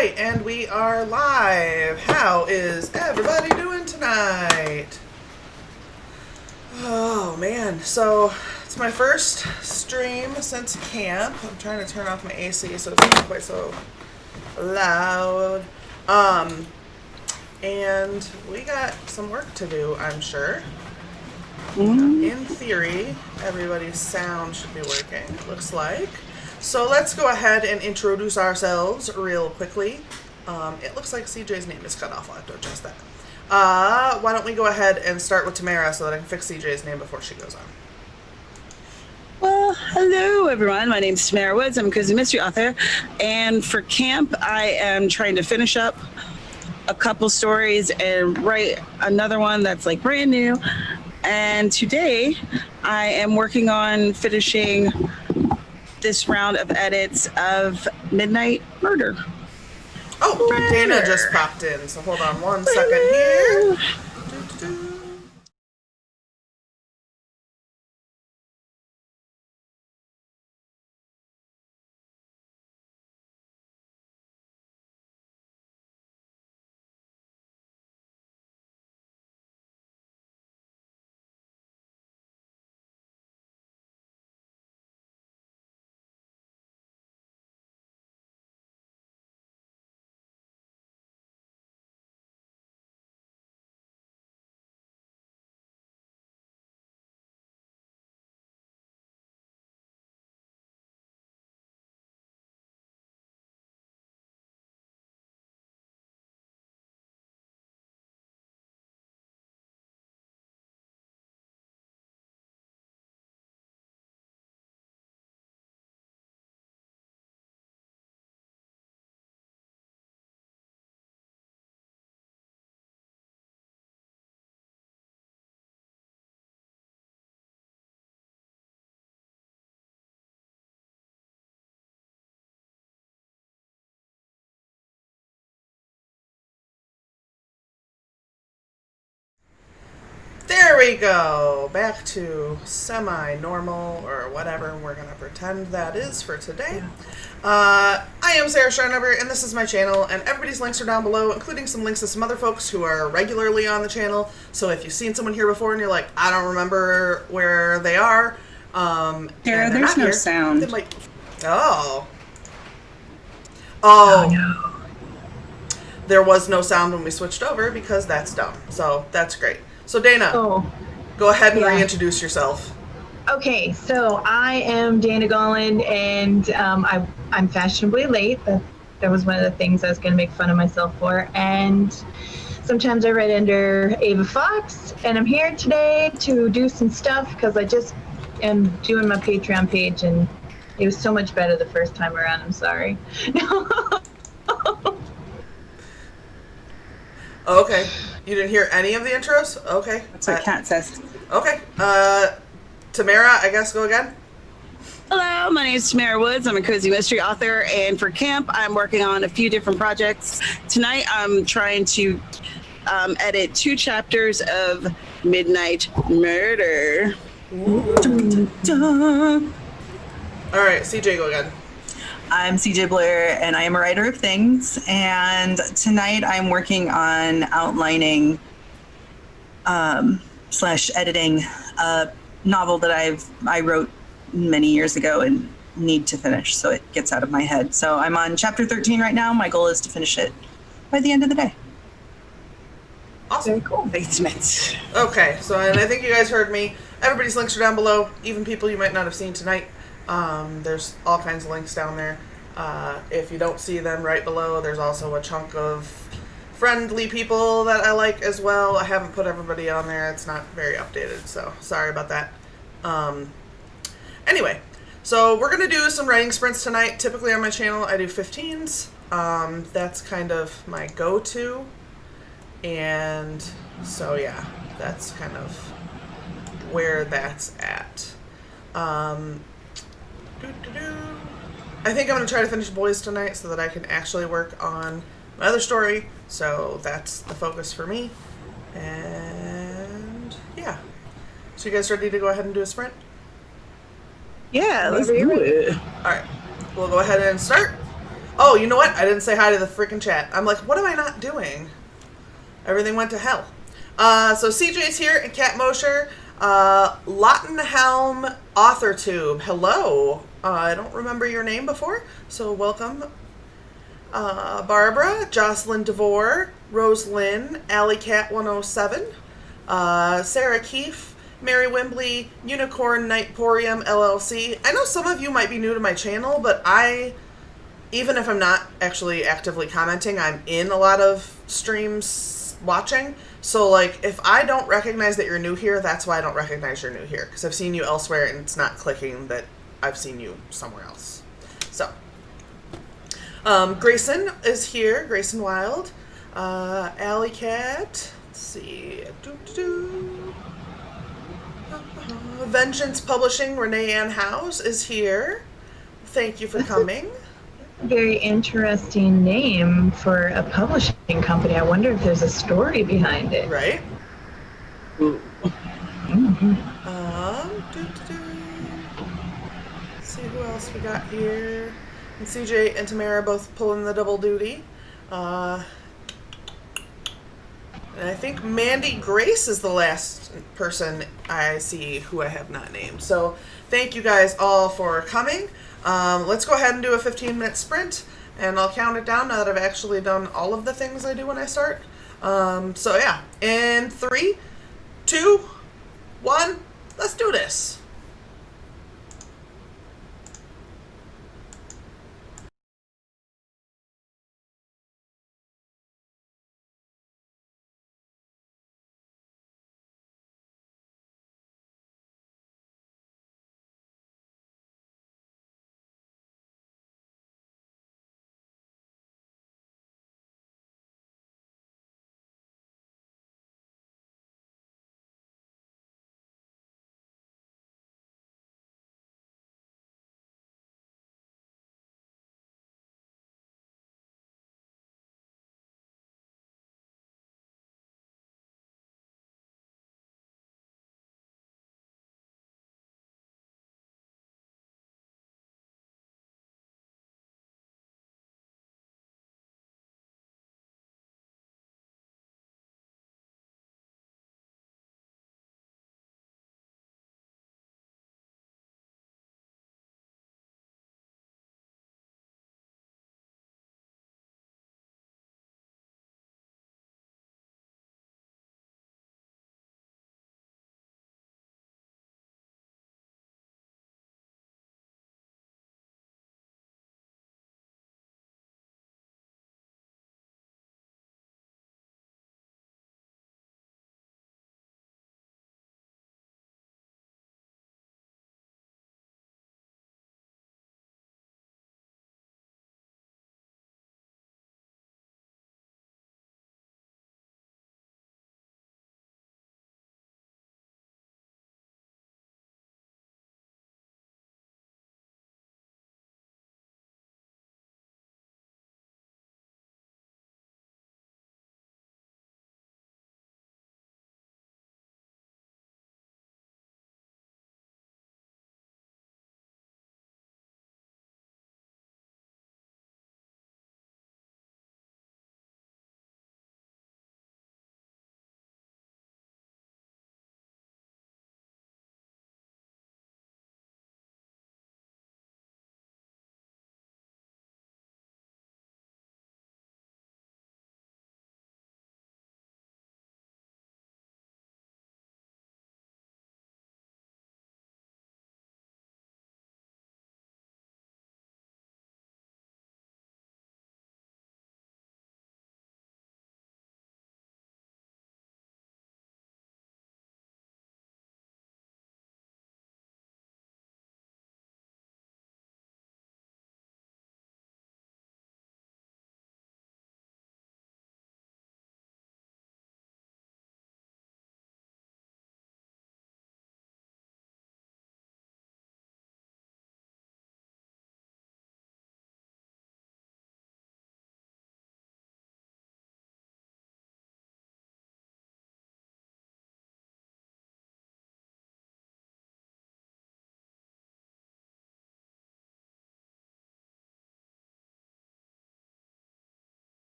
right, and we are live. How is everybody doing tonight? Oh man, so it's my first stream since camp. I'm trying to turn off my AC so it's not quite so loud. And we got some work to do, I'm sure. In theory, everybody's sound should be working, looks like. So let's go ahead and introduce ourselves real quickly. It looks like CJ's name is cut off. I'll have to adjust that. Why don't we go ahead and start with Tamara so that I can fix CJ's name before she goes on. Well, hello everyone. My name's Tamara Woods. I'm a cozy mystery author. And for camp, I am trying to finish up a couple stories and write another one that's like brand new. And today I am working on finishing this round of edits of Midnight Murder. Oh, Dana just popped in, so hold on one second here. There we go. Back to semi-normal or whatever we're going to pretend that is for today. I am Sarah Schreineber, and this is my channel, and everybody's links are down below, including some links to some other folks who are regularly on the channel. So if you've seen someone here before and you're like, I don't remember where they are, Sarah, there's no sound. Oh. Oh, no. There was no sound when we switched over because that's dumb. So that's great. So Dana, go ahead and reintroduce yourself. Okay, so I am Dana Golland, and I'm fashionably late. That was one of the things I was going to make fun of myself for. And sometimes I write under Ava Fox, and I'm here today to do some stuff because I just am doing my Patreon page, and it was so much better the first time around. I'm sorry. Okay. You didn't hear any of the intros? Okay. That's what Kat says. Okay. Tamara, I guess go again. Hello, my name is Tamara Woods. I'm a cozy mystery author, and for camp, I'm working on a few different projects. Tonight, I'm trying to edit 2 chapters of Midnight Murder. Dun, dun. All right, CJ, go again. I'm CJ Blair, and I am a writer of things, and tonight I'm working on outlining / editing a novel that I wrote many years ago and need to finish so it gets out of my head. So I'm on chapter 13 right now. My goal is to finish it by the end of the day. Awesome. Very cool. Basement. Okay, so and I think you guys heard me. Everybody's links are down below, even people you might not have seen tonight. There's all kinds of links down there. If you don't see them right below, there's also a chunk of friendly people that I like as well. I haven't put everybody on there. It's not very updated, so sorry about that. Anyway, so we're going to do some writing sprints tonight. Typically on my channel, I do 15s. That's kind of my go-to. And so, yeah, that's kind of where that's at. I think I'm going to try to finish Boys tonight so that I can actually work on my other story. So that's the focus for me. And yeah. So you guys ready to go ahead and do a sprint? Yeah, let's do it. All right. We'll go ahead and start. Oh, you know what? I didn't say hi to the freaking chat. I'm like, what am I not doing? Everything went to hell. So CJ's here and Kat Mosher. Lottenhelm AuthorTube. Hello. I don't remember your name before, so welcome. Barbara, Jocelyn DeVore, Rose Lynn, Alley Cat 107, Sarah Keefe, Mary Wimbley, Unicorn Nightporium LLC. I know some of you might be new to my channel, but even if I'm not actually actively commenting, I'm in a lot of streams watching. So, like, if I don't recognize that you're new here, that's why I don't recognize you're new here. Because I've seen you elsewhere and it's not clicking that I've seen you somewhere else. So, Grayson is here, Grayson Wild. Alley Cat, let's see. Vengeance Publishing, Renee Ann House is here. Thank you for coming. Very interesting name for a publishing company. I wonder if there's a story behind it. Right? Mm-hmm. Let's see who else we got here. And CJ and Tamara both pulling the double duty. And I think Mandy Grace is the last person I see who I have not named. So thank you guys all for coming. Let's go ahead and do a 15-minute sprint, and I'll count it down now that I've actually done all of the things I do when I start. So yeah, in 3, 2, 1, let's do this.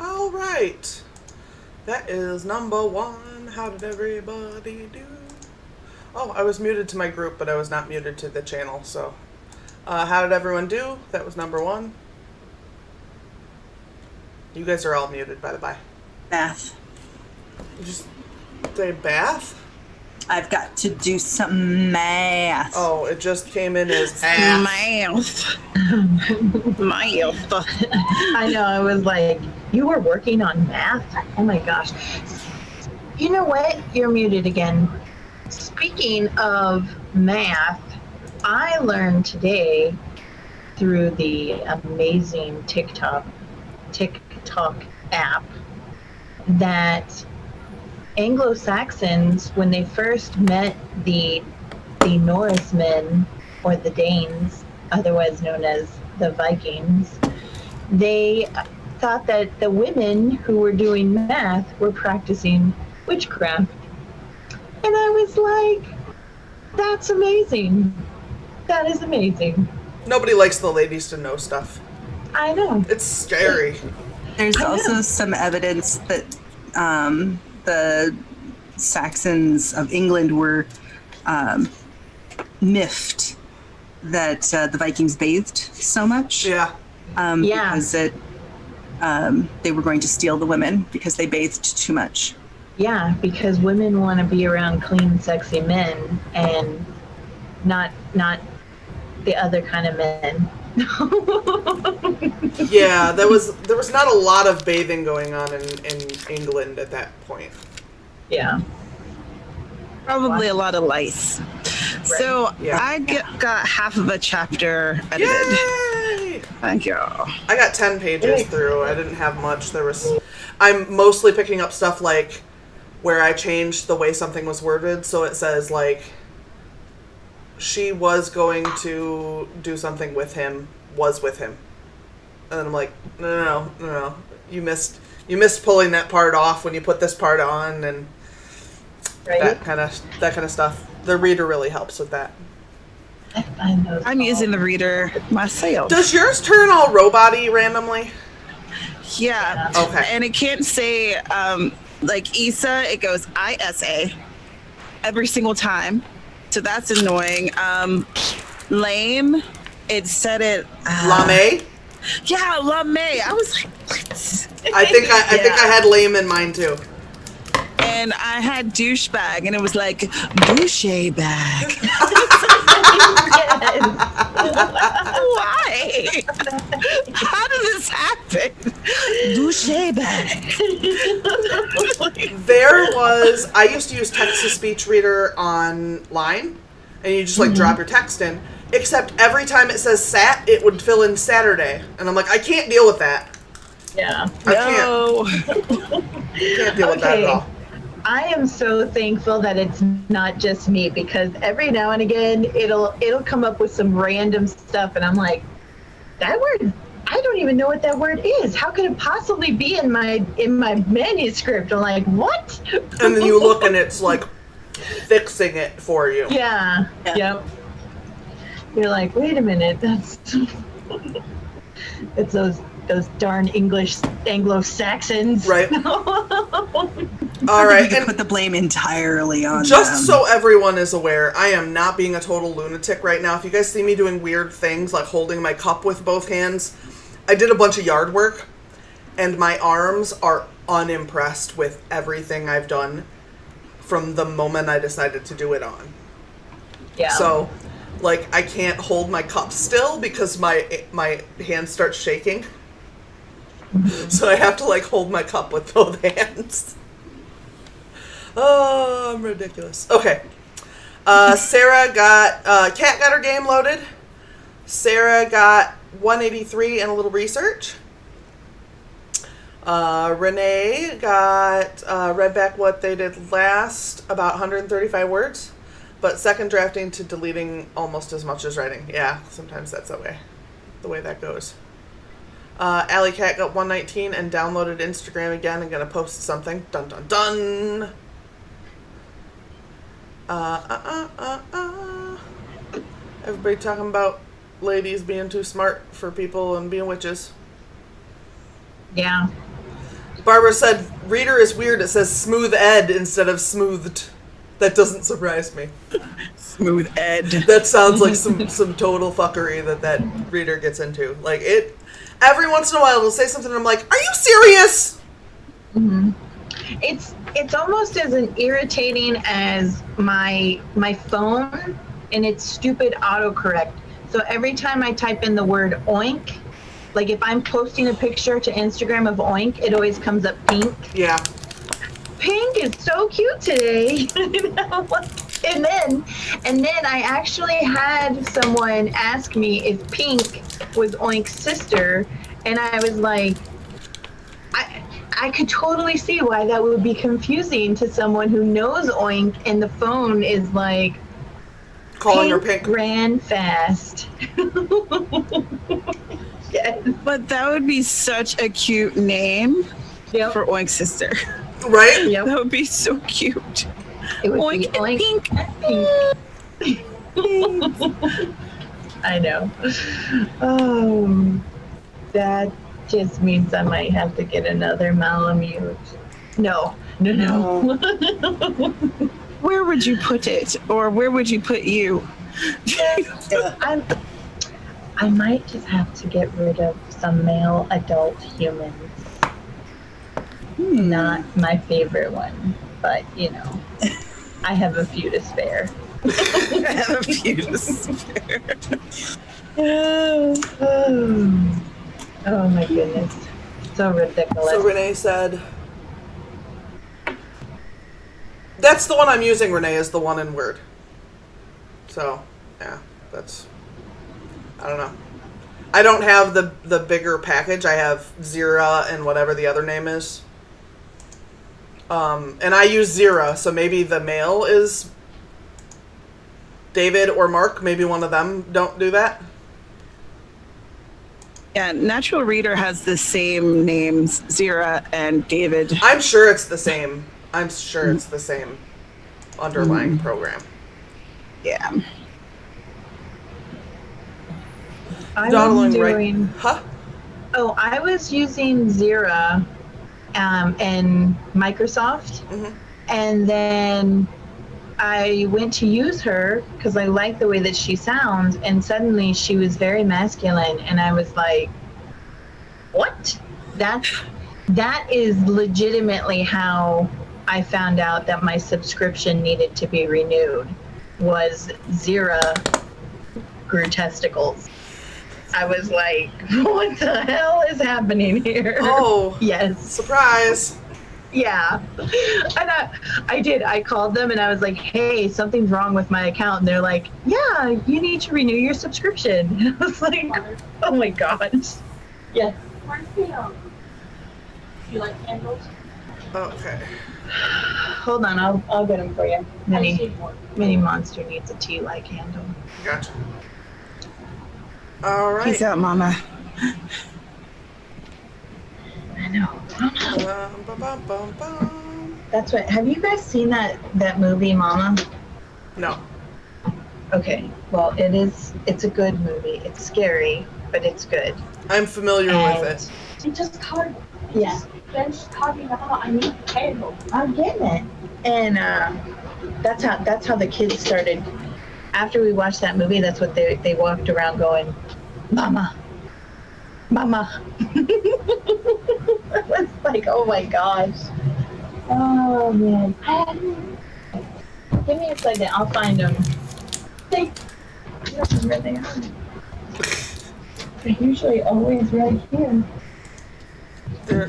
All right. That is number 1. How did everybody do? Oh, I was muted to my group, but I was not muted to the channel, so. How did everyone do? That was number 1. You guys are all muted, by the by. Math. You just say bath? I've got to do some math. Oh, it just came in as ass. Math. Math. I know, I was like, you were working on math? Oh my gosh. You know what? You're muted again. Speaking of math, I learned today through the amazing TikTok app that Anglo-Saxons, when they first met the Norsemen, or the Danes, otherwise known as the Vikings, they thought that the women who were doing math were practicing witchcraft. And I was like, that's amazing. That is amazing. Nobody likes the ladies to know stuff. I know. It's scary. There's also some evidence that the Saxons of England were miffed that the Vikings bathed so much. Yeah. Yeah. Because they were going to steal the women because they bathed too much. Yeah, because women want to be around clean, sexy men, and not the other kind of men. Yeah, there was not a lot of bathing going on in England at that point. Yeah. Probably a lot of lice. So Yeah. I got half of a chapter edited. Yay! Thank you. I got 10 pages through. I didn't have much. I'm mostly picking up stuff like where I changed the way something was worded, so it says like she was going to do something with him, was with him. And then I'm like, no. You missed pulling that part off when you put this part on, and Right? that kind of stuff. The reader really helps with that. I find those I'm using the reader myself. Does yours turn all robot-y randomly? Yeah. Okay. And it can't say like Issa, it goes ISA every single time. So that's annoying. Lame, it said it Lame? Yeah, Lame. I was like, what? I think I had lame in mine too. And I had douchebag and it was like douche bag. Yes. Why? How did this happen? Douche bag. I used to use text-to-speech reader online, and you just like drop your text in, except every time it says Sat, it would fill in Saturday. And I'm like, I can't deal with that. Yeah. I No. can't deal with that at all. I am so thankful that it's not just me, because every now and again it'll come up with some random stuff and I'm like, that word, I don't even know what that word is. How could it possibly be in my manuscript? I'm like, what? And then you look and it's like fixing it for you. Yeah. Yep. You're like, wait a minute, that's it's those darn English Anglo-Saxons. Right. All right. You can And put the blame entirely on just them. so everyone is aware, I am not being a total lunatic right now. If you guys see me doing weird things like holding my cup with both hands, I did a bunch of yard work, and my arms are unimpressed with everything I've done from the moment I decided to do it on. Yeah. So, like, I can't hold my cup still because my hand starts shaking. So I have to, like, hold my cup with both hands. Oh, I'm ridiculous. Okay. Sarah got, Kat got her game loaded. Sarah got 183 and a little research. Renee got, read back what they did last, about 135 words. But second drafting to deleting almost as much as writing. Yeah, sometimes that's the way that goes. Alley Cat got 119 and downloaded Instagram again and gonna post something. Dun dun dun. Everybody talking about ladies being too smart for people and being witches. Yeah. Barbara said, reader is weird. It says smooth ed instead of smoothed. That doesn't surprise me. Smooth ed. That sounds like some total fuckery that reader gets into. Like, it, every once in a while it'll say something and I'm like, are you serious? Mm-hmm. It's almost as irritating as my phone and its stupid autocorrect. So every time I type in the word oink, like if I'm posting a picture to Instagram of oink, it always comes up pink. Yeah. Pink is so cute today. and then I actually had someone ask me if Pink was Oink's sister, and I was like, I could totally see why that would be confusing to someone who knows Oink, and the phone is like, calling her Pink. Ran fast. Yes. But that would be such a cute name Yep. for Oink's sister. Right? Yep. That would be so cute. It would Oink be and Oink and Pink. I know. Oh, that just means I might have to get another Malamute. No. Where would you put it? Or where would you put you? I might just have to get rid of some male adult humans. Not my favorite one, but I have a few to spare. I have a few to spare. Oh my goodness. So ridiculous. So Renee said, that's the one I'm using, Renee, is the one in Word. So, yeah, that's, I don't know. I don't have the bigger package. I have Zira and whatever the other name is. And I use Zira, so maybe the male is David or Mark. Maybe one of them don't do that. Yeah, Natural Reader has the same names, Zira and David. I'm sure it's the same. I'm sure it's the same underlying program. Yeah. I was Dawdling doing. Huh? Oh, I was using Zira in Microsoft, and then I went to use her because I like the way that she sounds, and suddenly she was very masculine, and I was like, what? That is legitimately how I found out that my subscription needed to be renewed, was Zira grew testicles. I was like, what the hell is happening here? Oh. Yes. Surprise. Yeah. And I did. I called them and I was like, hey, something's wrong with my account. And they're like, yeah, you need to renew your subscription. And I was like, oh my God. Yeah. You like candles? Okay. Hold on. I'll get them for you. Mini Monster needs a tea light candle. Gotcha. All right. Peace out, Mama. I know. Bum. That's what. Have you guys seen that movie, Mama? No. Okay. Well, it's a good movie. It's scary, but it's good. I'm familiar with it. She just called. Yeah. Then she's talking about I need a candle. I'm getting it. And that's how the kids started. After we watched that movie, that's what they walked around going, Mama. Mama. I was like, oh my gosh. Oh man. Give me a second, I'll find them. I don't know where they are. They're usually always right here.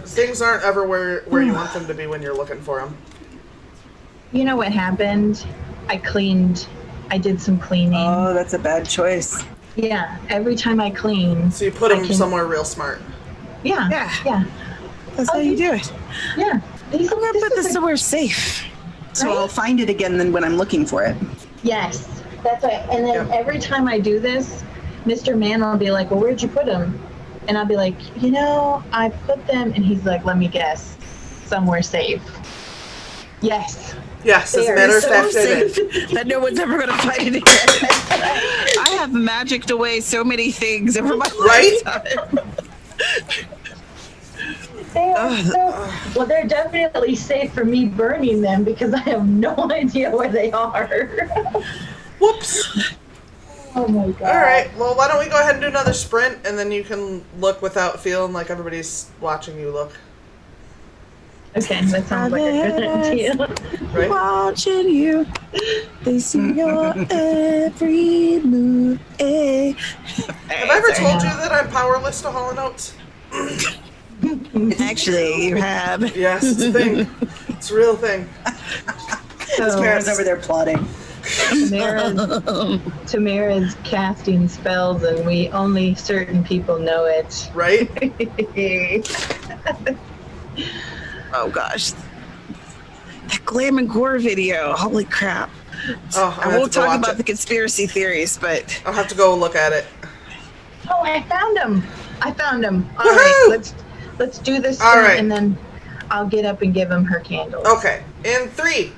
Things aren't ever where you want them to be when you're looking for them. You know what happened? I did some cleaning. Oh, that's a bad choice. Yeah, every time I clean. So you put them somewhere real smart. Yeah. Yeah. That's how you do it. Yeah. I'm going to put this somewhere safe. So I'll find it again then when I'm looking for it. Yes, that's right. And then Yep. every time I do this, Mr. Man will be like, "Well, where'd you put them?" And I'll be like, I put them, and he's like, "Let me guess, somewhere safe." Yes, Yes, as they a are matter of so fact, I did. Safe that no one's ever going to find it again. I have magicked away so many things over my Right? lifetime. They are so well. They're definitely safe for me burning them because I have no idea where they are. Whoops. Oh my god! All right. Well, why don't we go ahead and do another sprint, and then you can look without feeling like everybody's watching you look. Okay, that sounds like a good idea. Right? Watching you, they see your every move. Eh. Have I ever told you that I'm powerless to Hall & Oates? Actually, you have. Yes, it's a thing. It's a real thing. So Tamara's over there plotting. Tamara's casting spells, and only certain people know it. Right? Oh gosh, that glam and gore video! Holy crap! Oh, I won't talk about the conspiracy theories, but I'll have to go look at it. Oh, I found him! I found him. All Woohoo! right, let's do this, All sprint, right. and then I'll get up and give him her candles. Okay. In 3,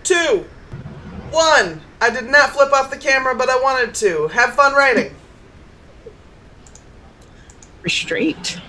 2, 1. I did not flip off the camera, but I wanted to. Have fun writing. restraint.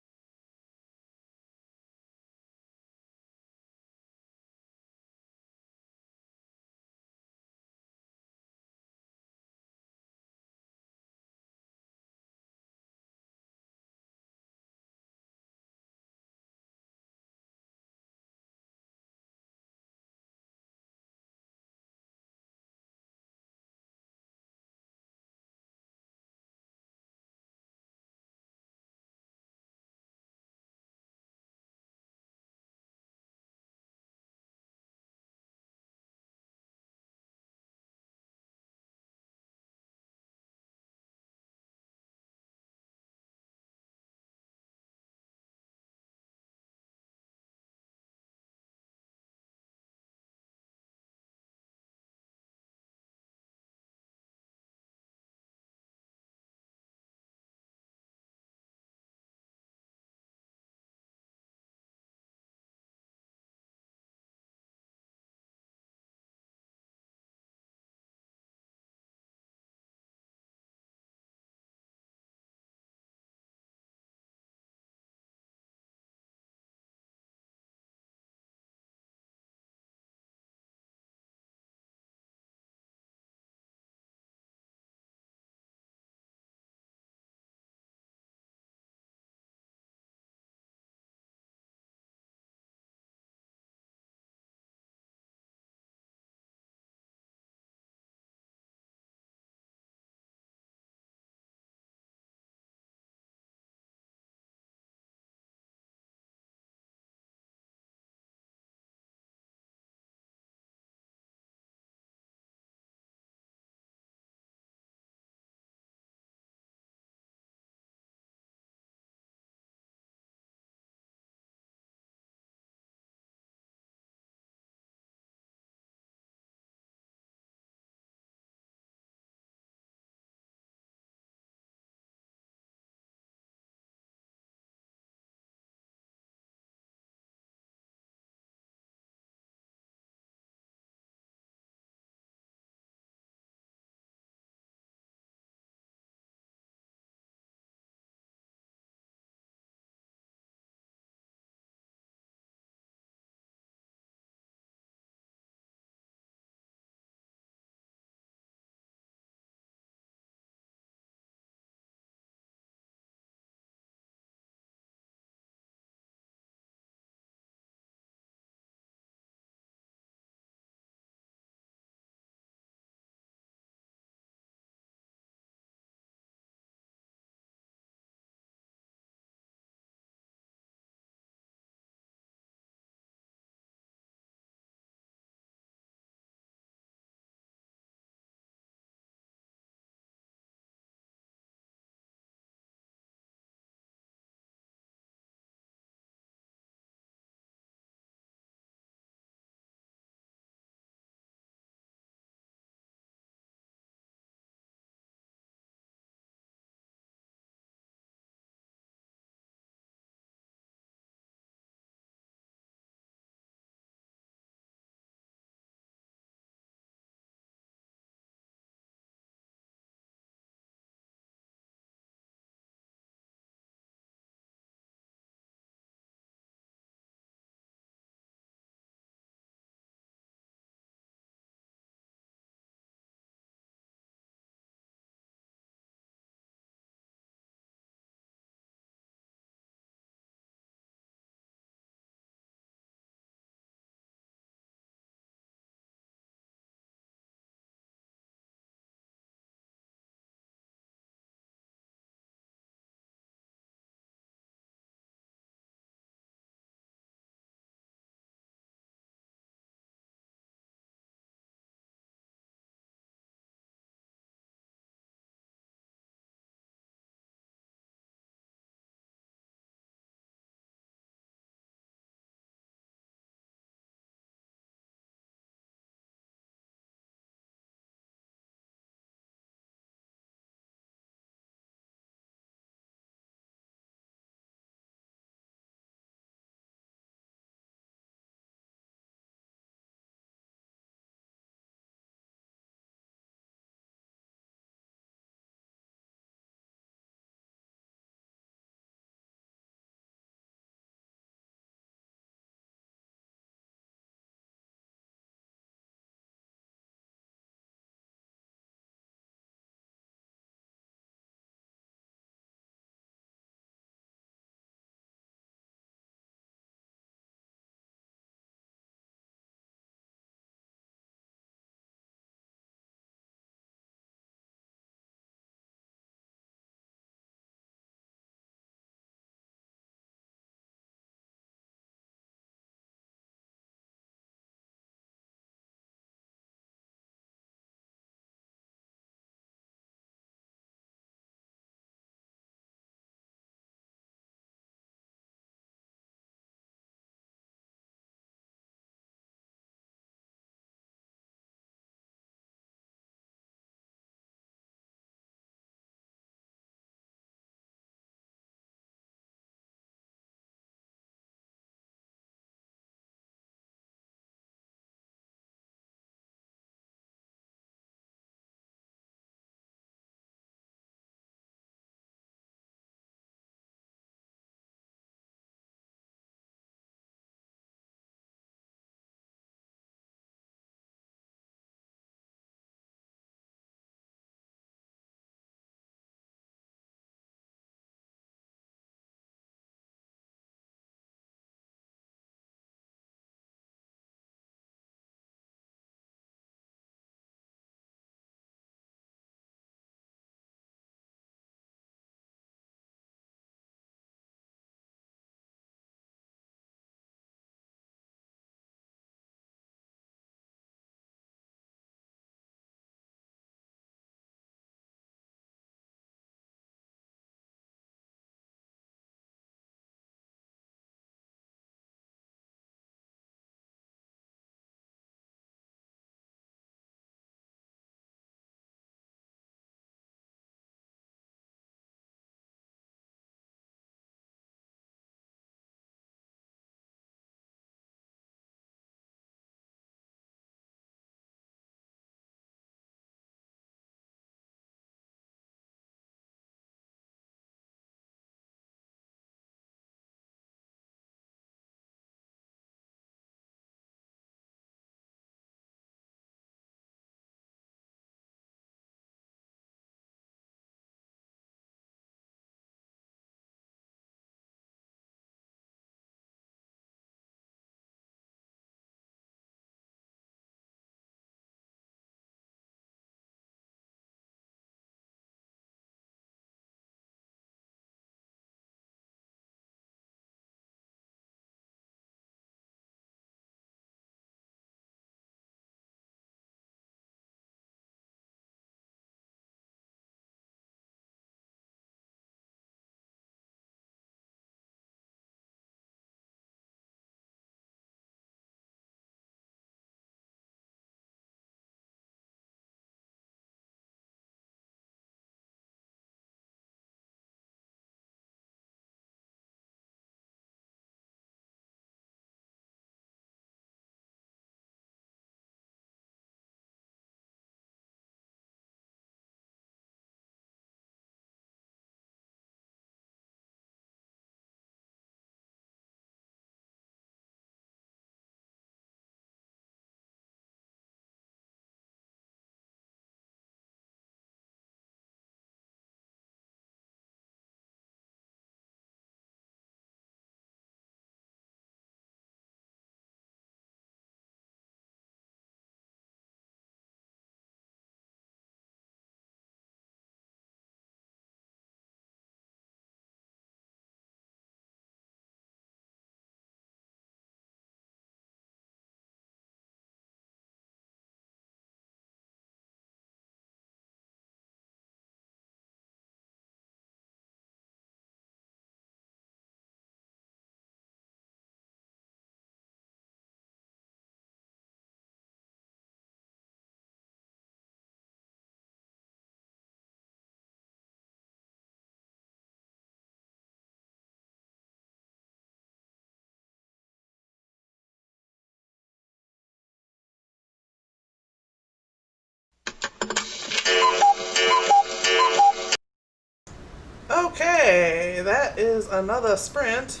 that is another sprint.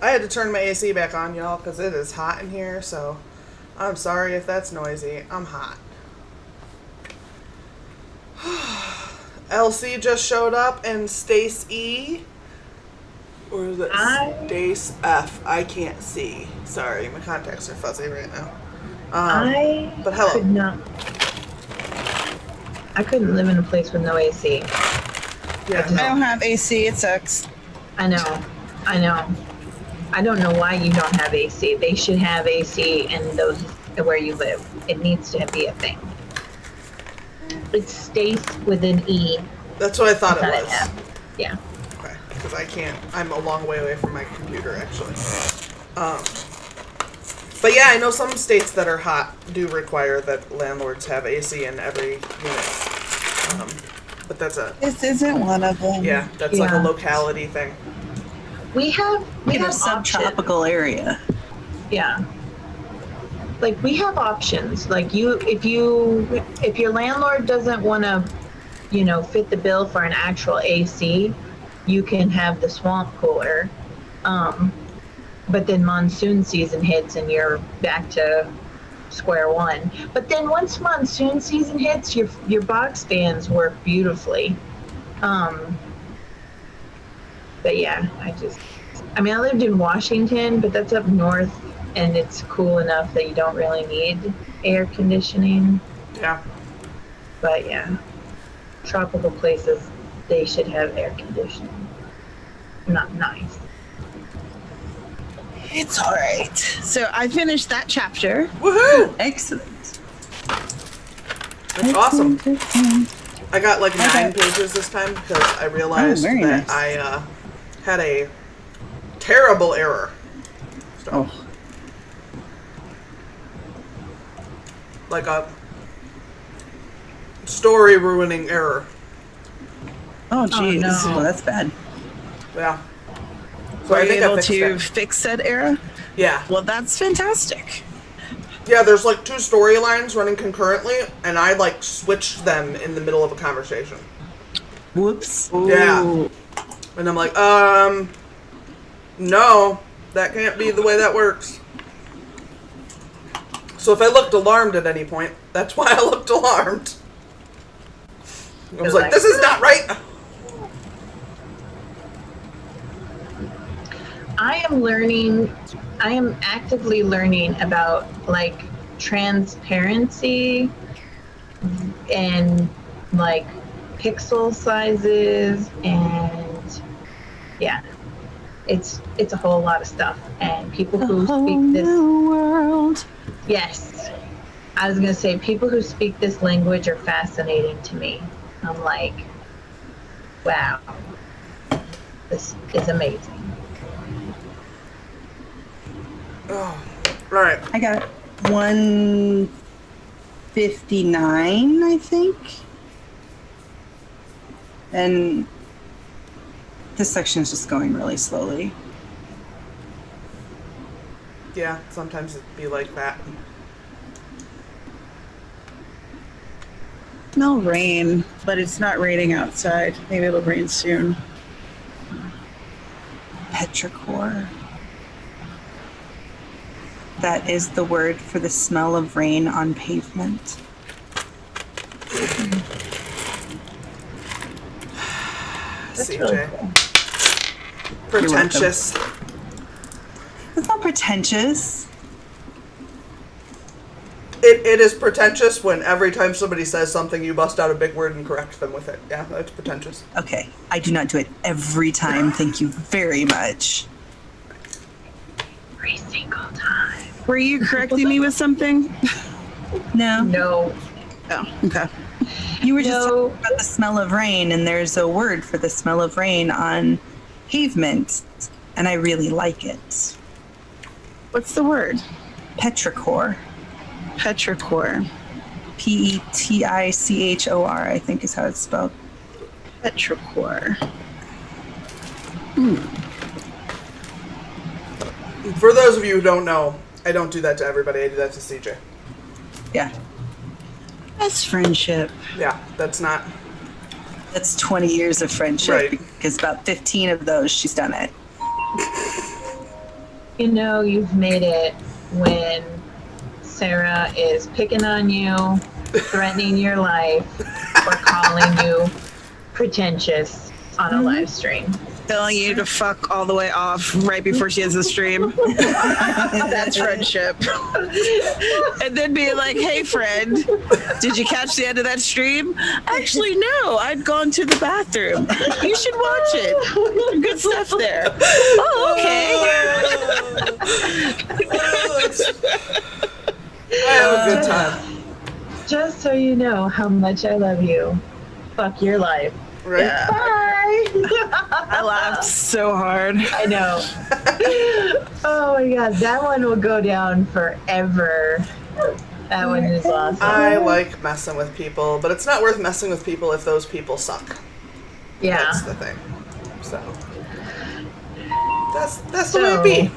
I had to turn my AC back on, y'all, because it is hot in here, so I'm sorry if that's noisy. I'm hot. Elsie just showed up, and Stace E. Or is it Stace F? I can't see. Sorry, my contacts are fuzzy right now. But hello. I couldn't live in a place with no AC. Yeah, I don't have AC. It sucks. I know. I don't know why you don't have AC. They should have AC in those where you live. It needs to be a thing. It's Stace with an E. That's what I thought it was. Yeah. Okay, because I can't. I'm a long way away from my computer, actually. But yeah, I know some states that are hot do require that landlords have AC in every unit. But that's This isn't one of them. Yeah, that's like a locality thing. We have a subtropical area. Yeah. Like we have options. Like if your landlord doesn't want to, fit the bill for an actual AC, you can have the swamp cooler. But then monsoon season hits and you're back to square one. But then once monsoon season hits, your box fans work beautifully. But yeah, I lived in Washington, but that's up north, and it's cool enough that you don't really need air conditioning. Yeah. But yeah, tropical places, they should have air conditioning. Not nice. It's all right. So I finished that chapter. Woohoo! Excellent. That's awesome. I got like 9 pages this time because I realized that nice. I had a terrible error. So, like a story ruining error. Oh, geez. no. Well, that's bad. Yeah. So Were I you think able I fixed to it. fix that error? Yeah. Well, that's fantastic. Yeah, there's like 2 storylines running concurrently, and I like switched them in the middle of a conversation. Whoops. Yeah. Ooh. And I'm like, no, that can't be the way that works. So if I looked alarmed at any point, that's why I looked alarmed. I was like, this is not right. I am actively learning about like transparency and like pixel sizes, and yeah, it's a whole lot of stuff. And people who speak this world. Yes, I was gonna say people who speak this language are fascinating to me. I'm like, wow, this is amazing. Oh, all right. I got 159, I think. And this section is just going really slowly. Yeah, sometimes it'd be like that. Smell rain, but it's not raining outside. Maybe it'll rain soon. Petrichor. That is the word for the smell of rain on pavement. That's CJ. really cool. Pretentious. It's not pretentious. It is pretentious when every time somebody says something, you bust out a big word and correct them with it. Yeah, that's pretentious. Okay, I do not do it every time. Thank you very much. Every single time. Were you correcting me with something? No, No. Oh, okay. you were just No. talking about the smell of rain, and there's a word for the smell of rain on pavement, and I really like it. What's the word? Petrichor. Petrichor. Petichor, I think is how it's spelled. Petrichor. For those of you who don't know, I don't do that to everybody. I do that to CJ. Yeah. Best friendship. Yeah, that's not That's 20 years of friendship Right. because about 15 of those she's done it. You know, you've made it when Sarah is picking on you, threatening your life, or calling you pretentious on a live stream. Telling you to fuck all the way off right before she ends the stream. That's friendship. And then being like, hey, friend, did you catch the end of that stream? Actually, no, I'd gone to the bathroom. You should watch it. Good stuff there. Oh, okay. I have a good time. Just so you know how much I love you. Fuck your life. Right? Yeah. Bye. I laughed so hard. I know. Oh my god, that one will go down forever. That one is awesome. I like messing with people, but it's not worth messing with people if those people suck. Yeah. That's the thing. So that's the way it be.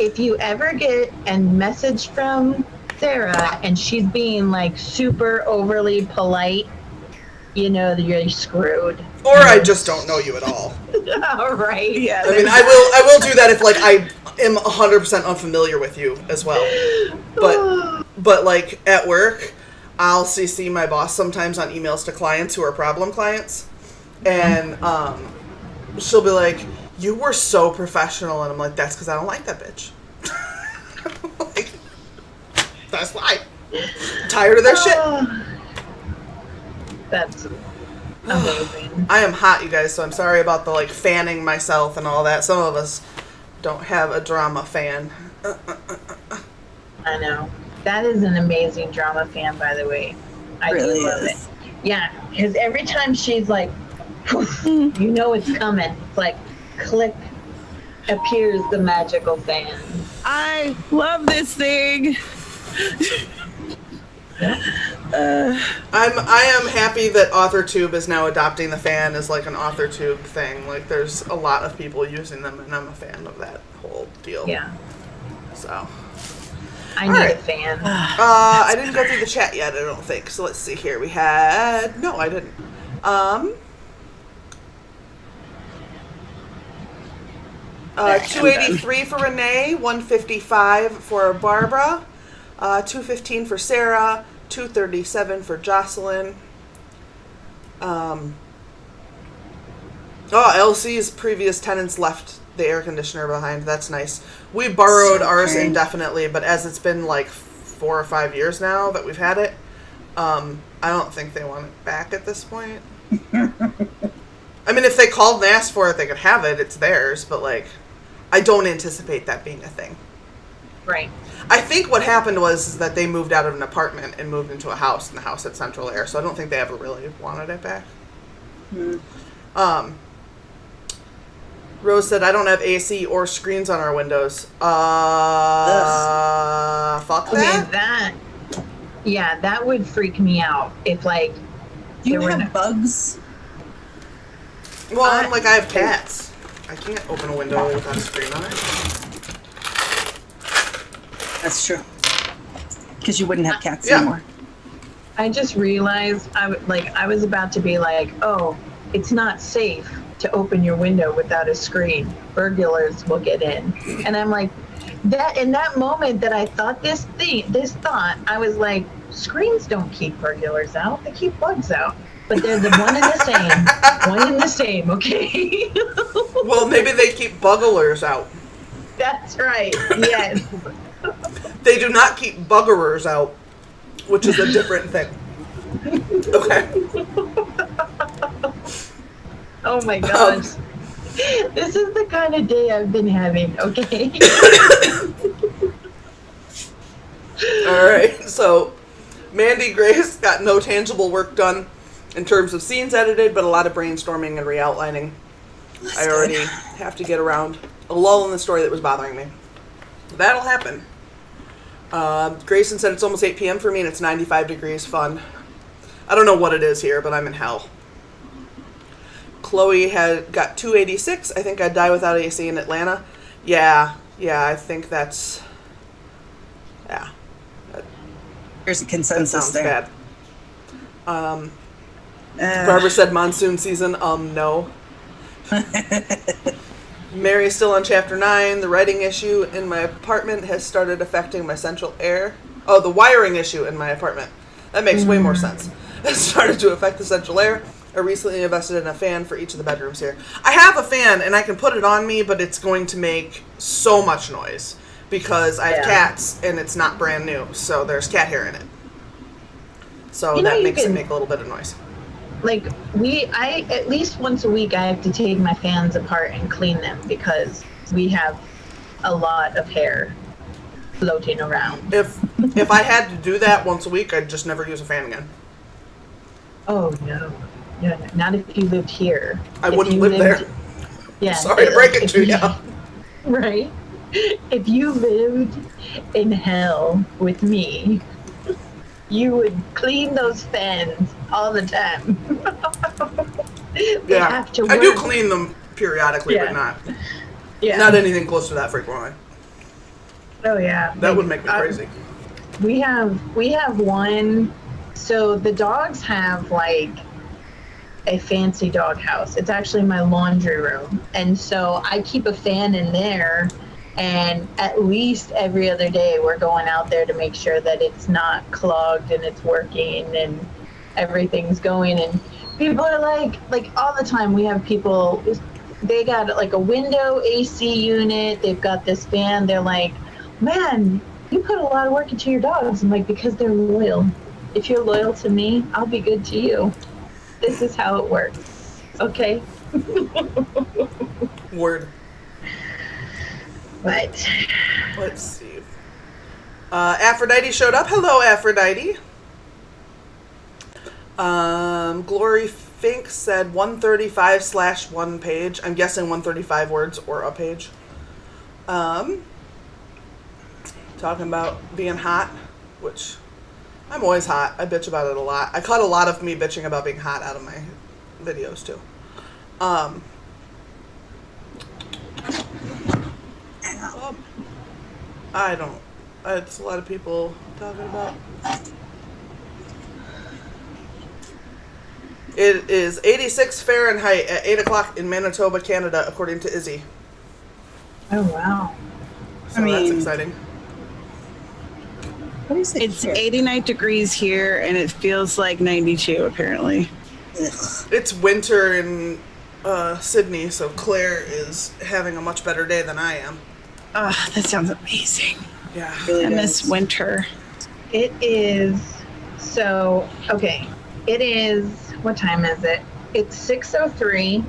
If you ever get a message from Sarah and she's being like super overly polite, you know that you're screwed. Or I just don't know you at all. All right. Yeah. I mean, I will do that if like I am 100% unfamiliar with you as well. But like at work, I'll CC my boss sometimes on emails to clients who are problem clients, and she'll be like, "You were so professional," and I'm like, "That's because I don't like that bitch." Like, that's why. I'm tired of their shit. That's amazing. I am hot, you guys, so I'm sorry about the like fanning myself and all that. Some of us don't have a drama fan. I know. That is an amazing drama fan, by the way. I Really do love is. it. Yeah, because every time she's like, you know it's coming. It's like, click, appears the magical fan. I love this thing. I am happy that AuthorTube is now adopting the fan as like an AuthorTube thing. Like there's a lot of people using them, and I'm a fan of that whole deal. Yeah, So I All need right. a fan. I didn't go through the chat yet, I don't think. So let's see here. We had I didn't. 283 for Renee, 155 for Barbara, 215 for Sarah, 237 for Jocelyn. LC's previous tenants left the air conditioner behind. That's nice. We borrowed ours indefinitely, but as it's been like 4 or 5 years now that we've had it, I don't think they want it back at this point. I mean, if they called and asked for it, they could have it. It's theirs, but like, I don't anticipate that being a thing. Right. I think what happened was that they moved out of an apartment and moved into a house, and the house had central air, so I don't think they ever really wanted it back. Rose said, I don't have AC or screens on our windows. Fuck Okay, that. that would freak me out if like Do you there were have bugs? Well, I'm like, I have cats. I can't open a window without a screen on it. That's true. Because you wouldn't have cats Yeah. anymore. I just realized I was about to be like, oh, it's not safe to open your window without a screen. Burglars will get in. And I'm like, that in that moment that I thought this thought, I was like, screens don't keep burglars out. They keep bugs out. But they're the one and the same. One and the same, okay? Well, maybe they keep bugglers out. That's right. Yes. They do not keep buggerers out, which is a different thing. Okay. Oh my gosh. This is the kind of day I've been having, okay? All right. So, Mandy Grace got no tangible work done in terms of scenes edited, but a lot of brainstorming and re-outlining. I already have to get around a lull in the story that was bothering me. That'll happen. Grayson said it's almost 8 p.m. for me and it's 95 degrees. Fun. I don't know what it is here, but I'm in hell. Chloe had got 286. I think I'd die without AC in Atlanta. Yeah, I think that's... Yeah. There's a That consensus sounds there. bad. Barbara said monsoon season. No. Mary's still on chapter 9. The writing issue in my apartment has started affecting my central air. Oh, the wiring issue in my apartment. That makes way more sense. It started to affect the central air. I recently invested in a fan for each of the bedrooms here. I have a fan and I can put it on me, but it's going to make so much noise because I have cats and it's not brand new. So there's cat hair in it. So that makes it make a little bit of noise. Like I at least once a week I have to take my fans apart and clean them because we have a lot of hair floating around. If I had to do that once a week, I'd just never use a fan again. Oh no, not if you lived here. I wouldn't live there. Yeah. Sorry to break it to you. Right. If you lived in hell with me, you would clean those fans all the time. They have to work. I do clean them periodically, but not anything close to that frequently. Oh yeah. That would make me crazy. We have one. So the dogs have like a fancy dog house. It's actually my laundry room, and so I keep a fan in there. And at least every other day, we're going out there to make sure that it's not clogged and it's working and everything's going. And people are like all the time, we have people, they got like a window AC unit. They've got this fan. They're like, man, you put a lot of work into your dogs. I'm like, because they're loyal. If you're loyal to me, I'll be good to you. This is how it works. Okay? Word. But let's see. Aphrodite showed up. Hello, Aphrodite. Glory Fink said 135/1 page. I'm guessing 135 words or a page. Talking about being hot, which I'm always hot. I bitch about it a lot. I cut a lot of me bitching about being hot out of my videos too. I don't. It's a lot of people talking about. It is 86 Fahrenheit at 8 o'clock in Manitoba, Canada, according to Izzy. oh wow. So that's exciting. What is it? It's here? 89 degrees here, and it feels like 92 apparently. Ugh. It's winter in Sydney, so Claire is having a much better day than I am. That sounds amazing. Yeah. Really I does. miss winter. It is so okay. It is what time is it? It's 6:03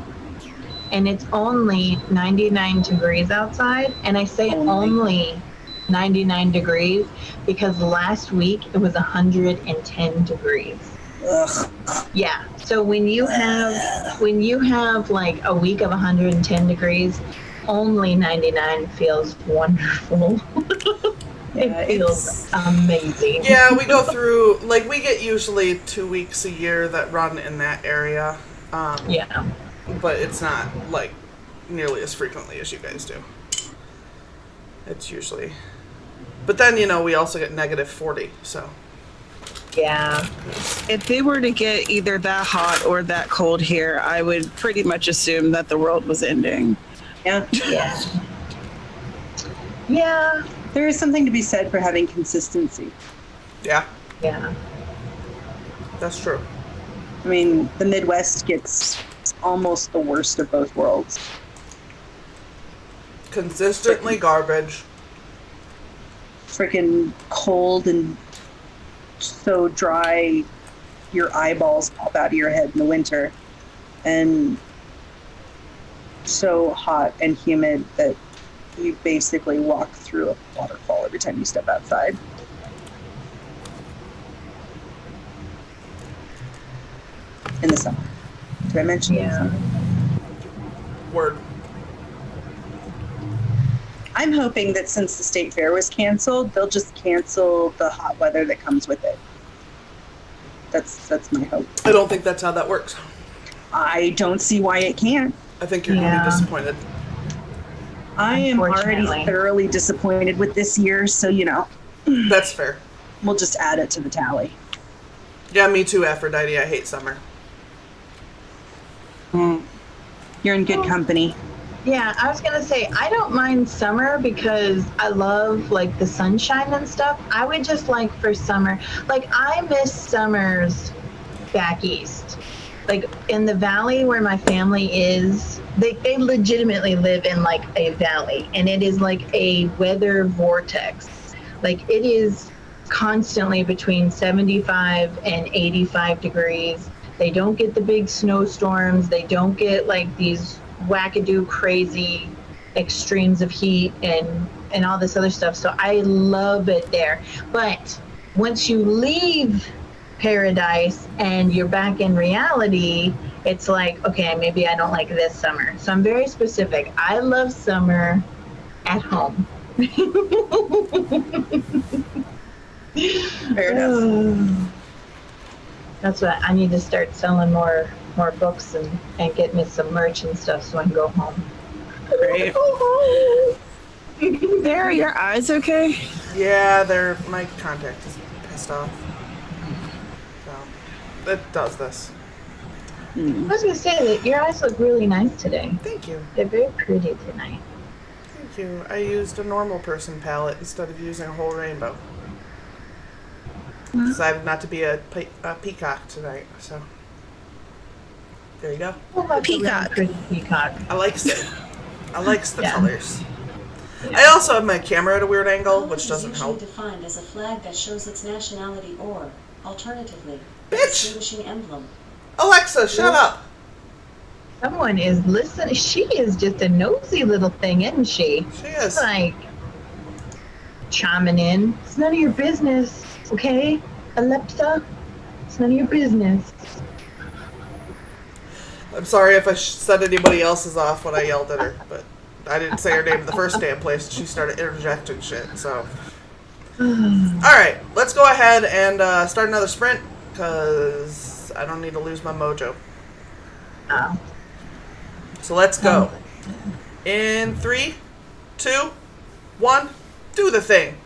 and it's only 99 degrees outside, and I say only 99 degrees because last week it was 110 degrees. Ugh. Yeah. So when you have like a week of 110 degrees, only 99 feels wonderful. It feels amazing. Yeah, we go through, like, we get usually 2 weeks a year that run in that area. Yeah. But it's not, like, nearly as frequently as you guys do. It's usually... But then, you know, we also get negative 40, so... Yeah. If they were to get either that hot or that cold here, I would pretty much assume that the world was ending. Yeah. Yeah. Yeah. There is something to be said for having consistency. Yeah, Yeah. that's true. I mean, the Midwest gets almost the worst of both worlds. Consistently garbage. Freaking cold and so dry, your eyeballs pop out of your head in the winter. And so hot and humid that you basically walk through a waterfall every time you step outside. In the summer. Did I mention Yeah. Word. I'm hoping that since the state fair was canceled, they'll just cancel the hot weather that comes with it. That's my hope. I don't think that's how that works. I don't see why it can't. I think you're going to be disappointed. I am already Unfortunately. thoroughly disappointed with this year, so you know, That's fair. we'll just add it to the tally. Yeah, me too, Aphrodite. I hate summer. You're in good company. Yeah, I was gonna say I don't mind summer because I love like the sunshine and stuff. I would just like for summer, like I miss summers back east. Like in the valley where my family is, they legitimately live in like a valley and it is like a weather vortex. Like it is constantly between 75 and 85 degrees. They don't get the big snowstorms. They don't get like these wackadoo crazy extremes of heat and all this other stuff. So I love it there. But once you leave paradise and you're back in reality, it's like, okay, maybe I don't like this summer. So I'm very specific. I love summer at home. Fair enough. That's what I need to start selling more books and get me some merch and stuff so I can go home. Great. There, are your eyes okay? Yeah, my contact is pissed off. So, it does this. I was gonna say that your eyes look really nice today. Thank you. They're very pretty tonight. Thank you. I used a normal person palette instead of using a whole rainbow. Decided not to be a peacock tonight, so there you go. Well, that's a really Peacock. pretty peacock. I likes it. I likes the Yeah. colors. Yeah. I also have my camera at a weird angle, which doesn't is usually help. defined as a flag that shows its nationality or, alternatively, a Bitch! distinguishing emblem. Alexa, shut up! Someone is listening. She is just a nosy little thing, isn't she? She is. Like chiming in. It's none of your business, okay, Alexa? It's none of your business. I'm sorry if I set anybody else's off when I yelled at her, but I didn't say her name in the first damn place. She started interjecting shit, so. Alright, let's go ahead and start another sprint, because I don't need to lose my mojo. Oh. So let's go. In 3, 2, 1, do the thing.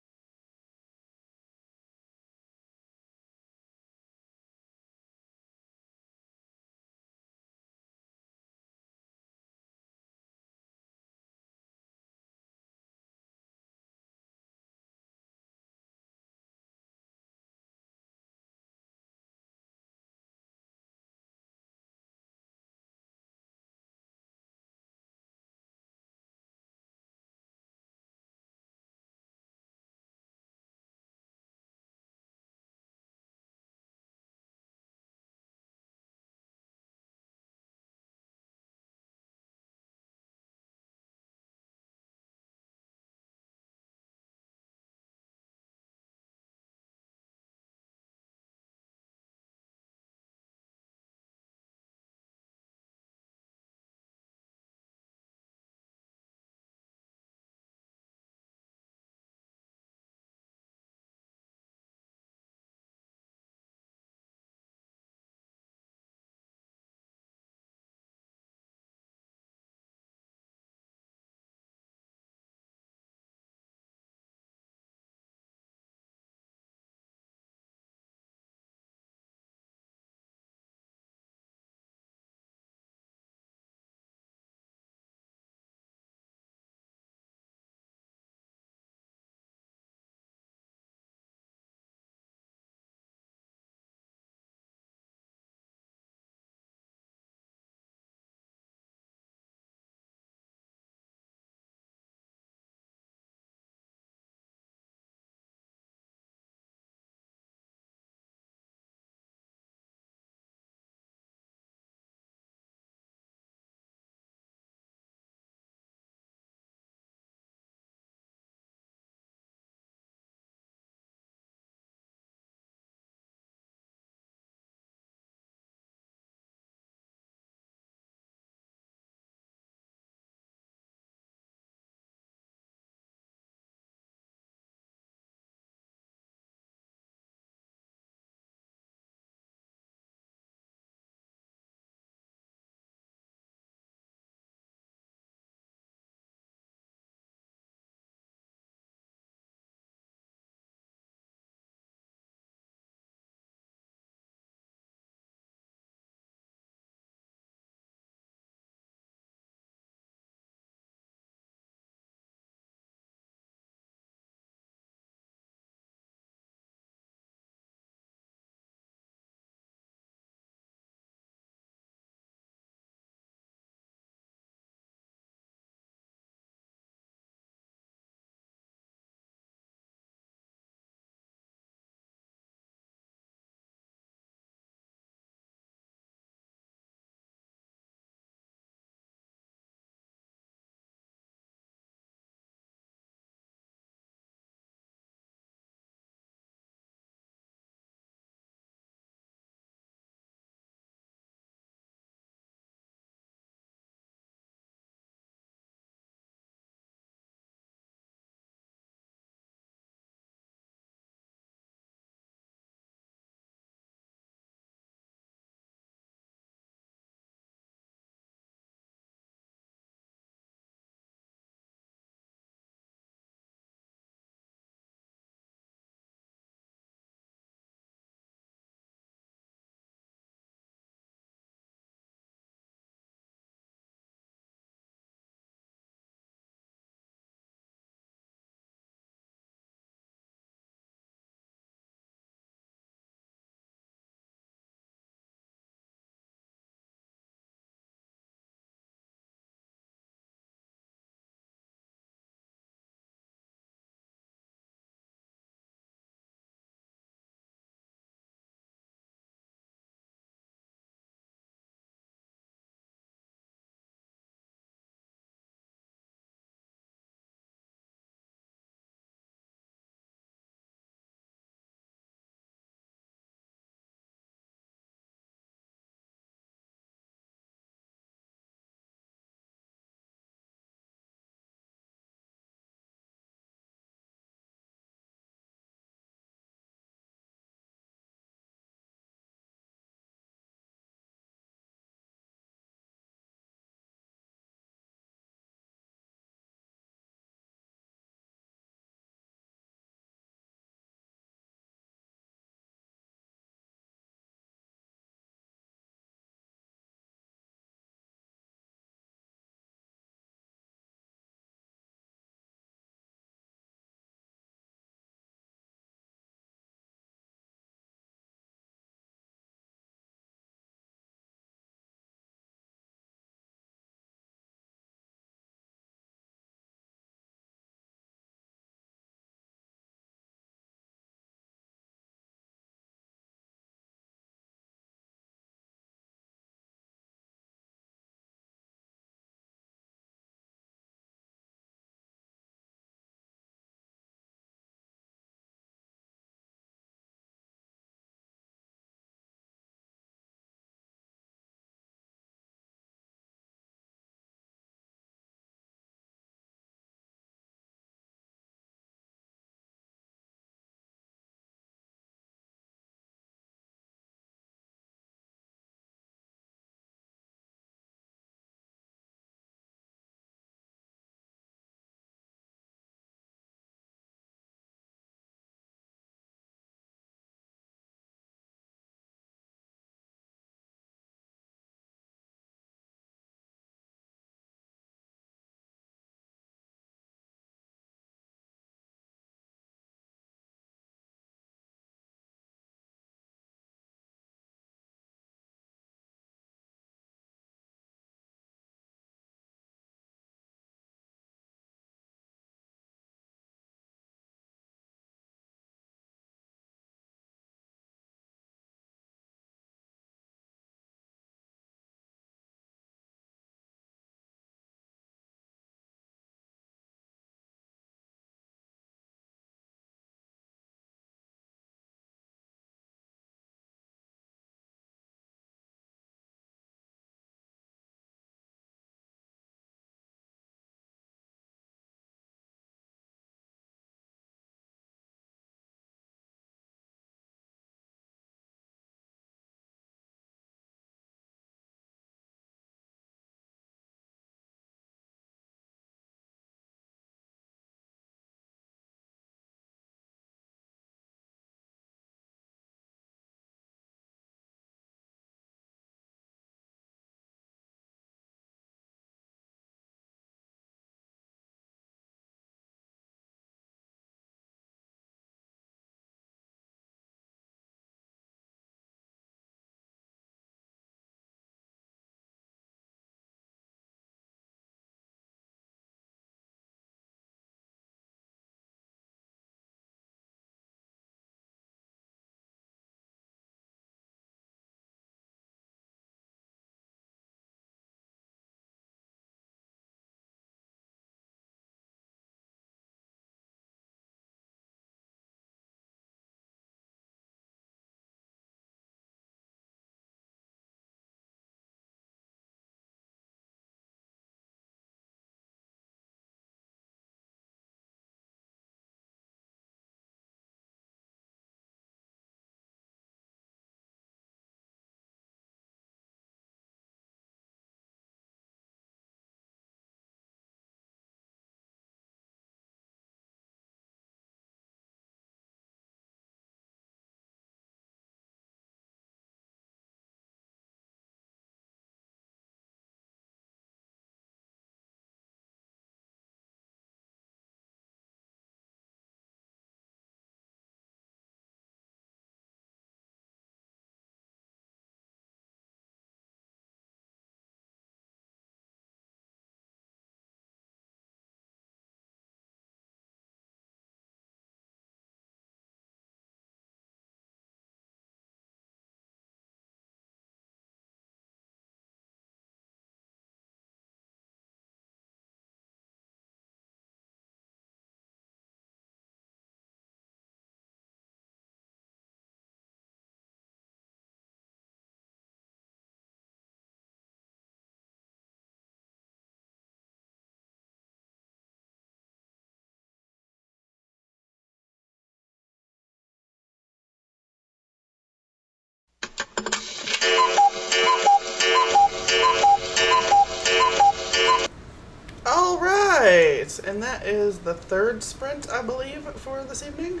And that is the third sprint, I believe, for this evening.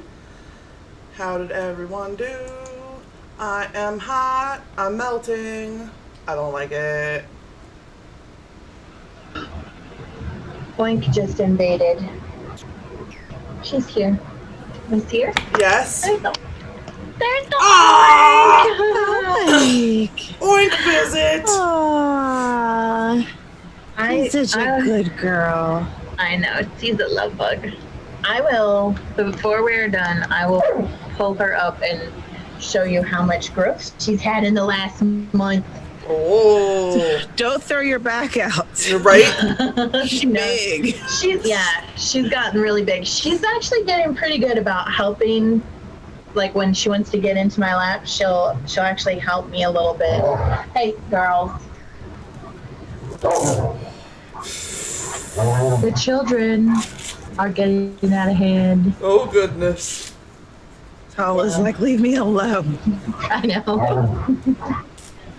How did everyone do? I am hot. I'm melting. I don't like it. Boink just invaded. She's here. Was here? Yes. There's no. There's no. Ah! Mike. Oink visit. Aww. You're such a good girl. I know. She's a love bug. I will, before we're done, I will pull her up and show you how much growth she's had in the last month. Oh. Don't throw your back out. You're right. She's big. She's gotten really big. She's actually getting pretty good about helping. Like when she wants to get into my lap, she'll actually help me a little bit. Hey, girls. The children are getting out of hand. Oh, goodness. Tall is like, leave me alone. I know.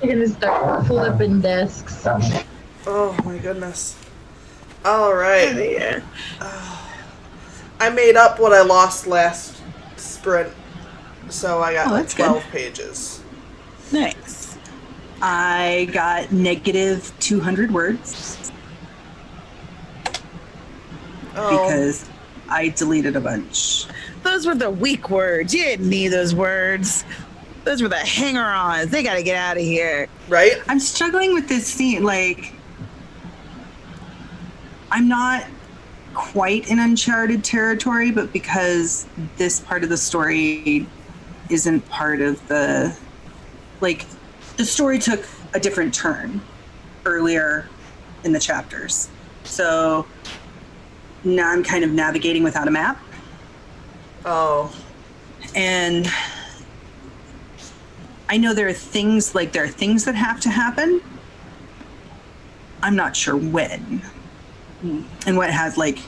You're gonna start flipping desks. Oh, my goodness. All right. Yeah. I made up what I lost last sprint, so I got like that's good. 12 pages. Nice. I got negative 200 words Oh, because I deleted a bunch. Those were the weak words. You didn't need those words. Those were the hanger-ons. They got to get out of here. right? I'm struggling with this scene. Like, I'm not quite in uncharted territory, but because this part of the story isn't part of the, like, the story took a different turn earlier in the chapters. So now I'm kind of navigating without a map. Oh, And I know there are things that have to happen. I'm not sure when. And what has, like,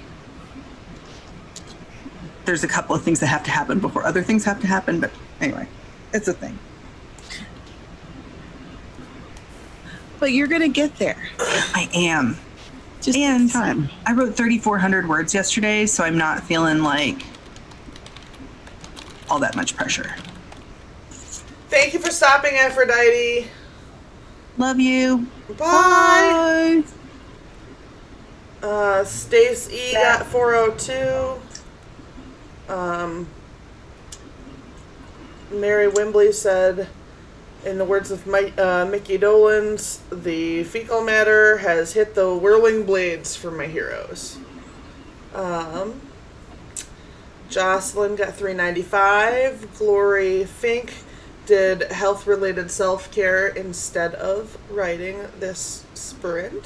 there's a couple of things that have to happen before other things have to happen, but anyway, it's a thing. But you're going to get there. I am. Just And time. I wrote 3,400 words yesterday, so I'm not feeling like all that much pressure. thank you for stopping, Aphrodite. Love you. Bye. Bye. Stace E got 402. Mary Wimbley said, in the words of Mickey Dolenz, the fecal matter has hit the whirling blades for my heroes. Jocelyn got 395. Glory Fink did health-related self-care instead of writing this sprint,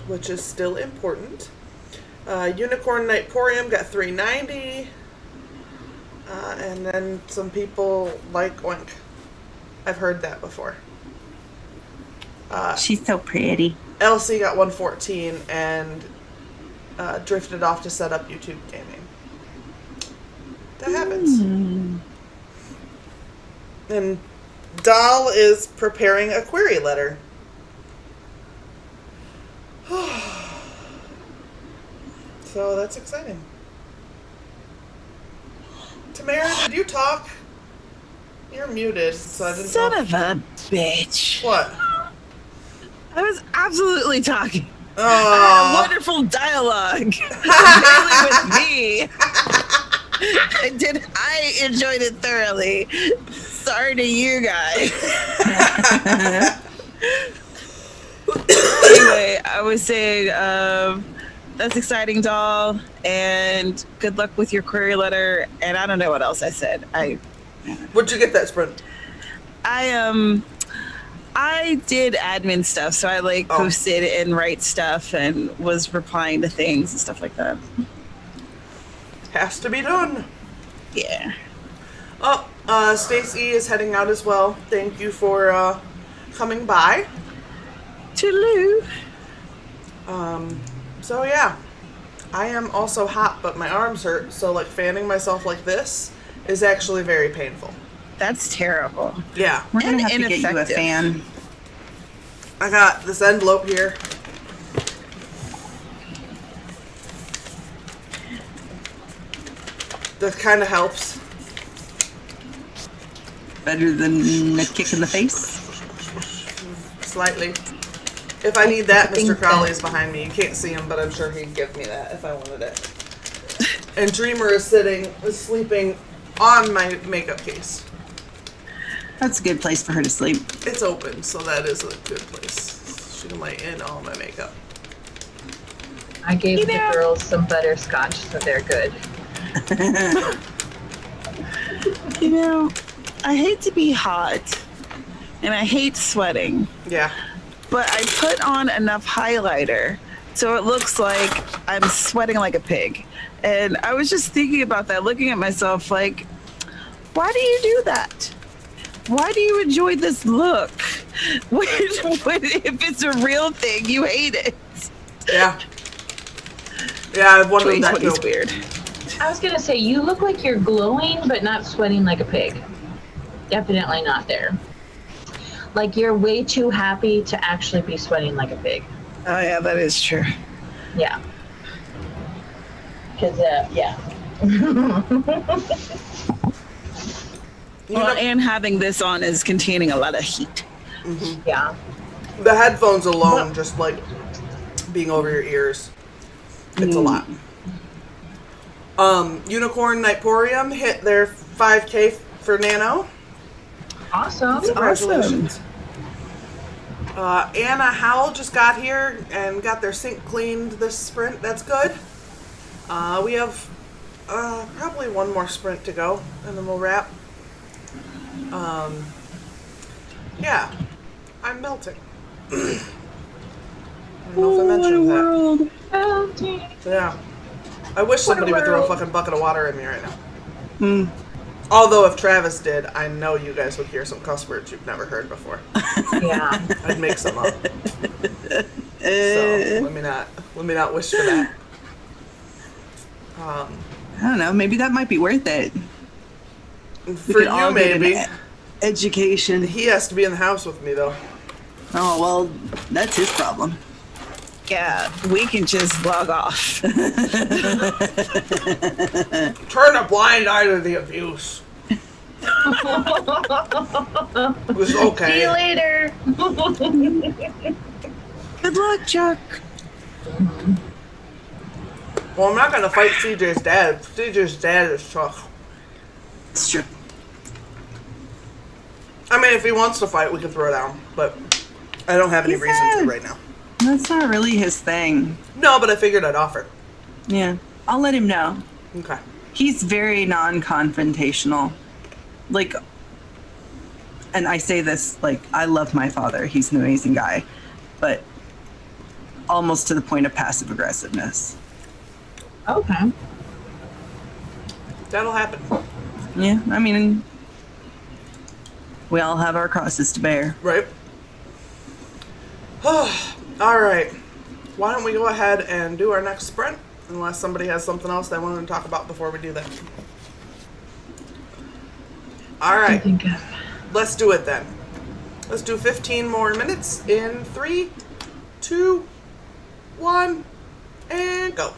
which is still important. Unicorn Nightporium got 390. And then some people like Oink. I've heard that before. She's so pretty. Elsie got 114 and drifted off to set up YouTube gaming. That happens. And Doll is preparing a query letter. So that's exciting. Tamara, did you talk? You're muted, so I didn't Son know. of a bitch. What? I was absolutely talking. Oh. Wonderful dialogue. Mainly with me. I enjoyed it thoroughly. Sorry to you guys. Anyway, I was saying, that's exciting, Doll, and good luck with your query letter. And I don't know what else I said. Where'd you get that sprint? I did admin stuff, so I posted and write stuff and was replying to things and stuff like that. Has to be done. Yeah. Oh, Stacey is heading out as well. Thank you for coming by. Toodaloo. So yeah, I am also hot, but my arms hurt. So like fanning myself like this is actually very painful. That's terrible. Yeah, We're going to And have to get you a ineffective. fan. I got this envelope here. That kind of helps. Better than a kick in the face. Slightly. If I need that, think Mr. Crowley's that- behind me. You can't see him, but I'm sure he'd give me that if I wanted it. And Dreamer is sleeping on my makeup case. That's a good place for her to sleep. It's open, so that is a good place. She can lay in all my makeup. I gave You the know- girls some butterscotch, so they're good. You know, I hate to be hot, and I hate sweating, Yeah. but I put on enough highlighter so it looks like I'm sweating like a pig. And I was just thinking about that, looking at myself like, why do you do that? Why do you enjoy this look? If it's a real thing, you hate it. Yeah. Yeah, I've wondered that 2020 is too. weird. I was gonna say, you look like you're glowing, but not sweating like a pig. Definitely not there. Like you're way too happy to actually be sweating like a pig. Oh yeah, that is true. Yeah. Because, yeah. You Well, know, and having this on is containing a lot of heat. Yeah. the headphones alone, just like being over your ears, it's a lot. Unicorn Nightporium hit their 5K for Nano. Awesome. Congratulations. Anna Howell just got here and got their sink cleaned this sprint. That's good. We have probably one more sprint to go, and then we'll wrap. Yeah, I'm melting. I don't know if I mentioned that. World. Yeah. I wish somebody would throw a world. fucking bucket of water at me right now. Although if Travis did, I know you guys would hear some cuss words you've never heard before. Yeah. I'd make some up. So let me not wish for that. I don't know. Maybe that might be worth it. We For could you, all get an maybe. education. He has to be in the house with me, though. Oh well, that's his problem. Yeah, we can just log off. Turn a blind eye to the abuse. It was See you okay. later. Good luck, Chuck. Well, I'm not gonna fight CJ's dad. CJ's dad is tough. It's true. I mean, if he wants to fight, we can throw down. But I don't have any He reason to said- right now. That's not really his thing. No, but I figured I'd offer. Yeah, I'll let him know. Okay. He's very non-confrontational. Like, and I say this like I love my father. He's an amazing guy, but almost to the point of passive aggressiveness. Okay. That'll happen. Yeah, I mean, we all have our crosses to bear. Right? All right. Why don't we go ahead and do our next sprint? Unless somebody has something else they wanted to talk about before we do that. All I right. think Let's do it then. Let's do 15 more minutes in 3, 2, 1, and go.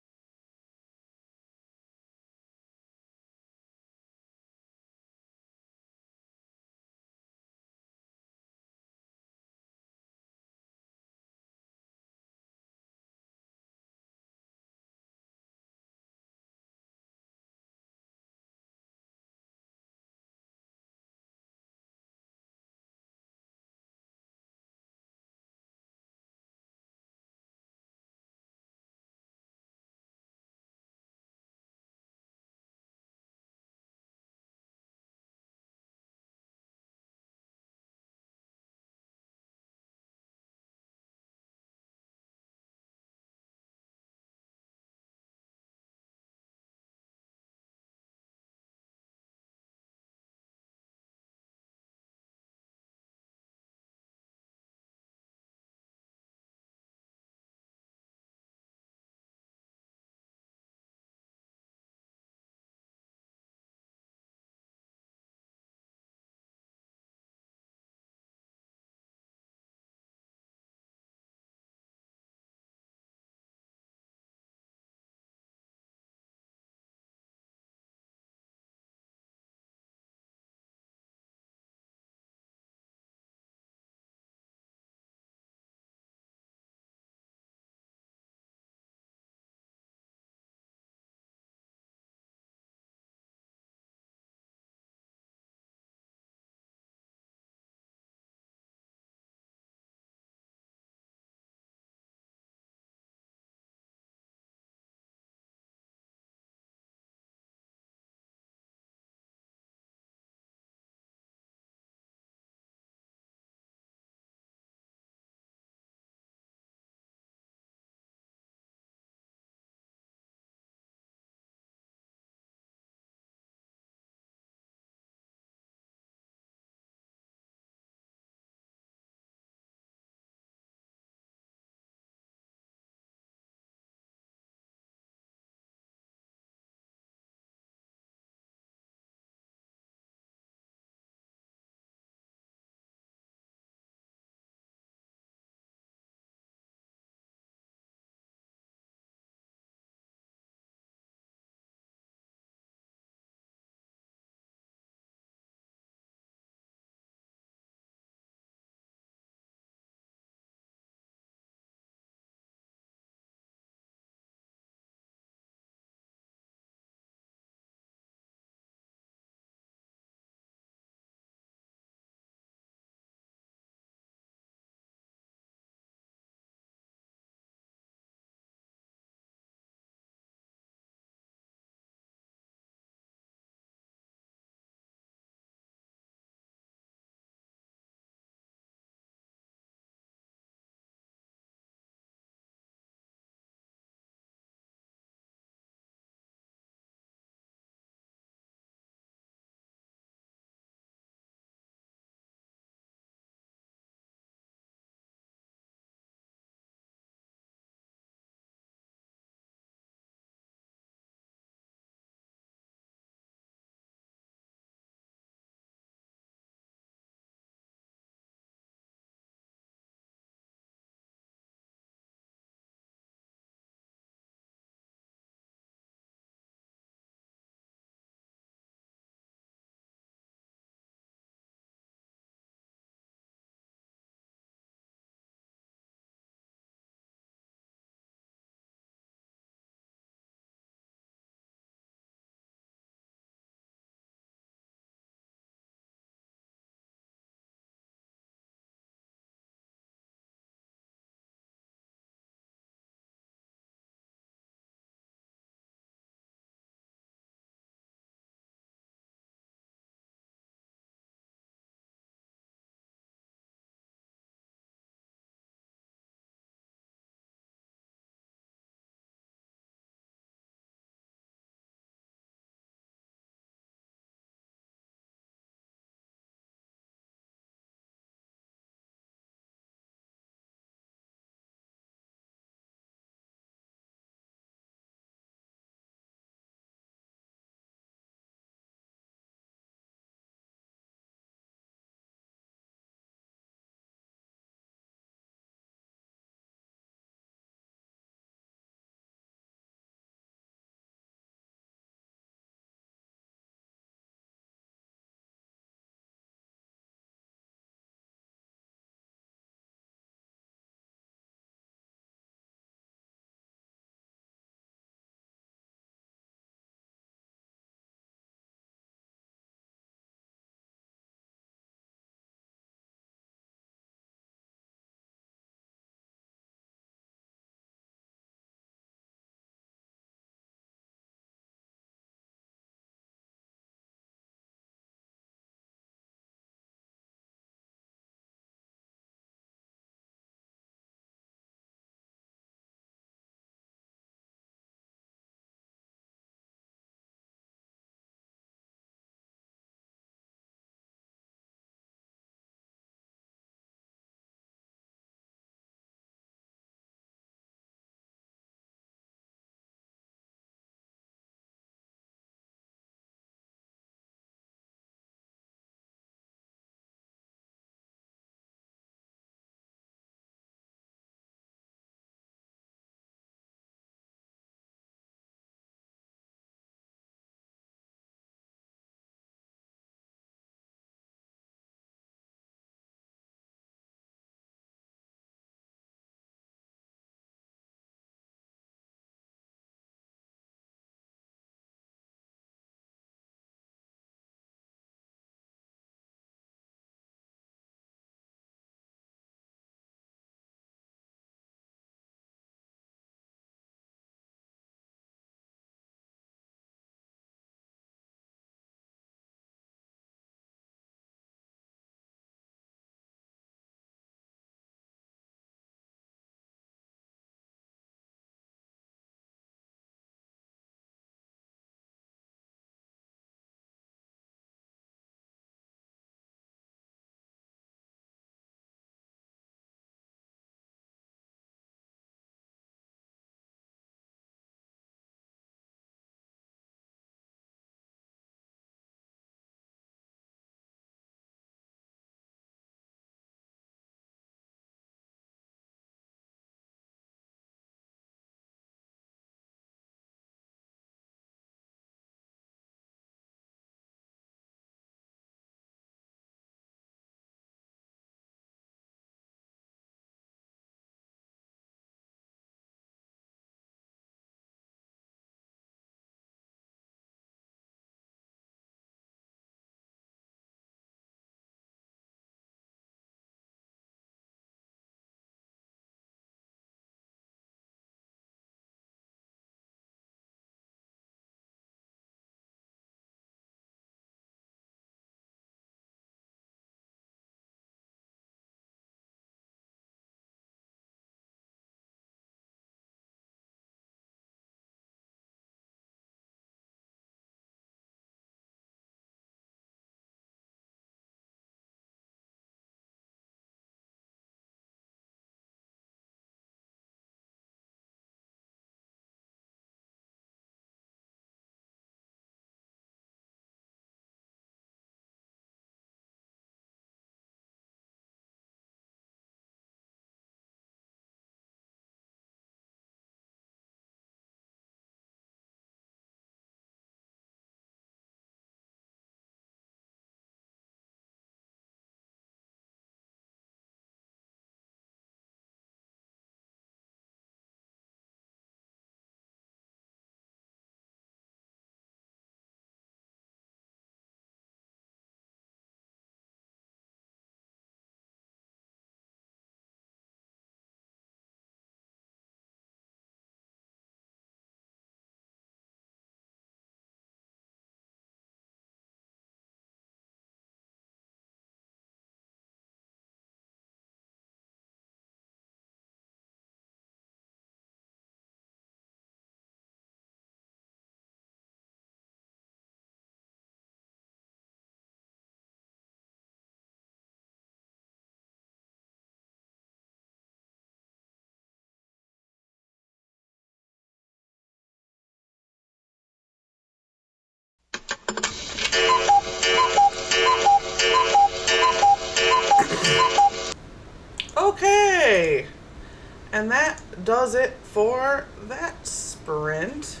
and that does it for that sprint.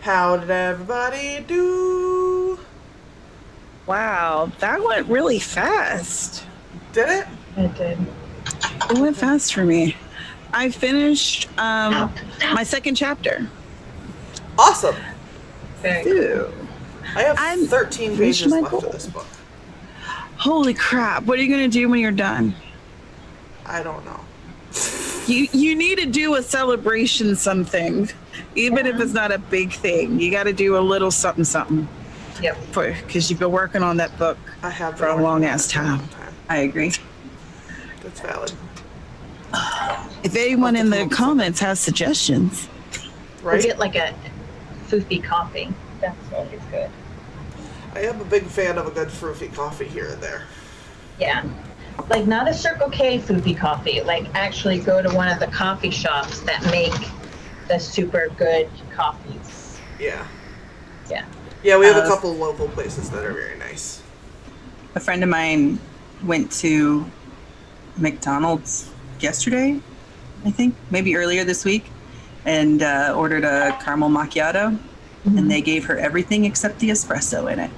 How did everybody do? Wow, that went really fast. Did it? It did. It went fast for me. I finished my second chapter. Awesome. Very Ooh. I have I'm 13 reached pages my left goal. of this book. Holy crap. What are you going to do when you're done? I don't know. You need to do a celebration something. Even if it's not a big thing. You got to do a little something something. Yep. Because you've been working on that book I have for a been long working on ass it for a time. long time. I agree. That's valid. If anyone in the Multiple comments has suggestions, We'll Right? get like a foofy coffee. That's always good. I am a big fan of a good fruity coffee here and there. Yeah. Like not a Circle K foofy coffee. Like actually go to one of the coffee shops that make the super good coffees. Yeah. Yeah. Yeah, we have a couple local places that are very nice. A friend of mine went to McDonald's yesterday, I think, maybe earlier this week, and ordered a caramel macchiato, and they gave her everything except the espresso in it.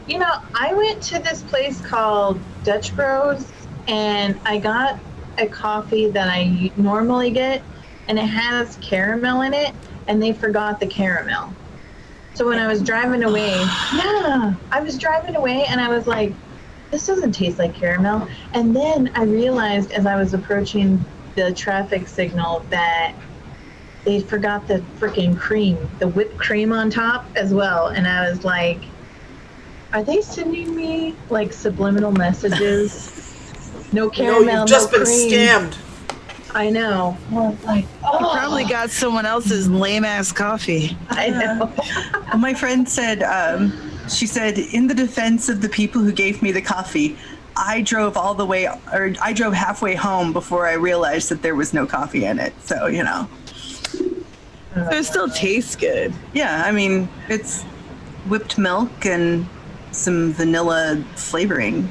You know, I went to this place called Dutch Bros and I got a coffee that I normally get and it has caramel in it and they forgot the caramel. So when I was driving away, I was driving away and I was like, this doesn't taste like caramel. And then I realized as I was approaching the traffic signal that they forgot the freaking cream, the whipped cream on top as well. And I was like, are they sending me like subliminal messages? No caramel, No, you've just been cream. scammed. I know. I was like, oh, you probably got someone else's lame ass coffee. I know. Well, my friend said, she said, in the defense of the people who gave me the coffee, I drove halfway home before I realized that there was no coffee in it. So, you know. So it still tastes good. Yeah, I mean, it's whipped milk and some vanilla flavoring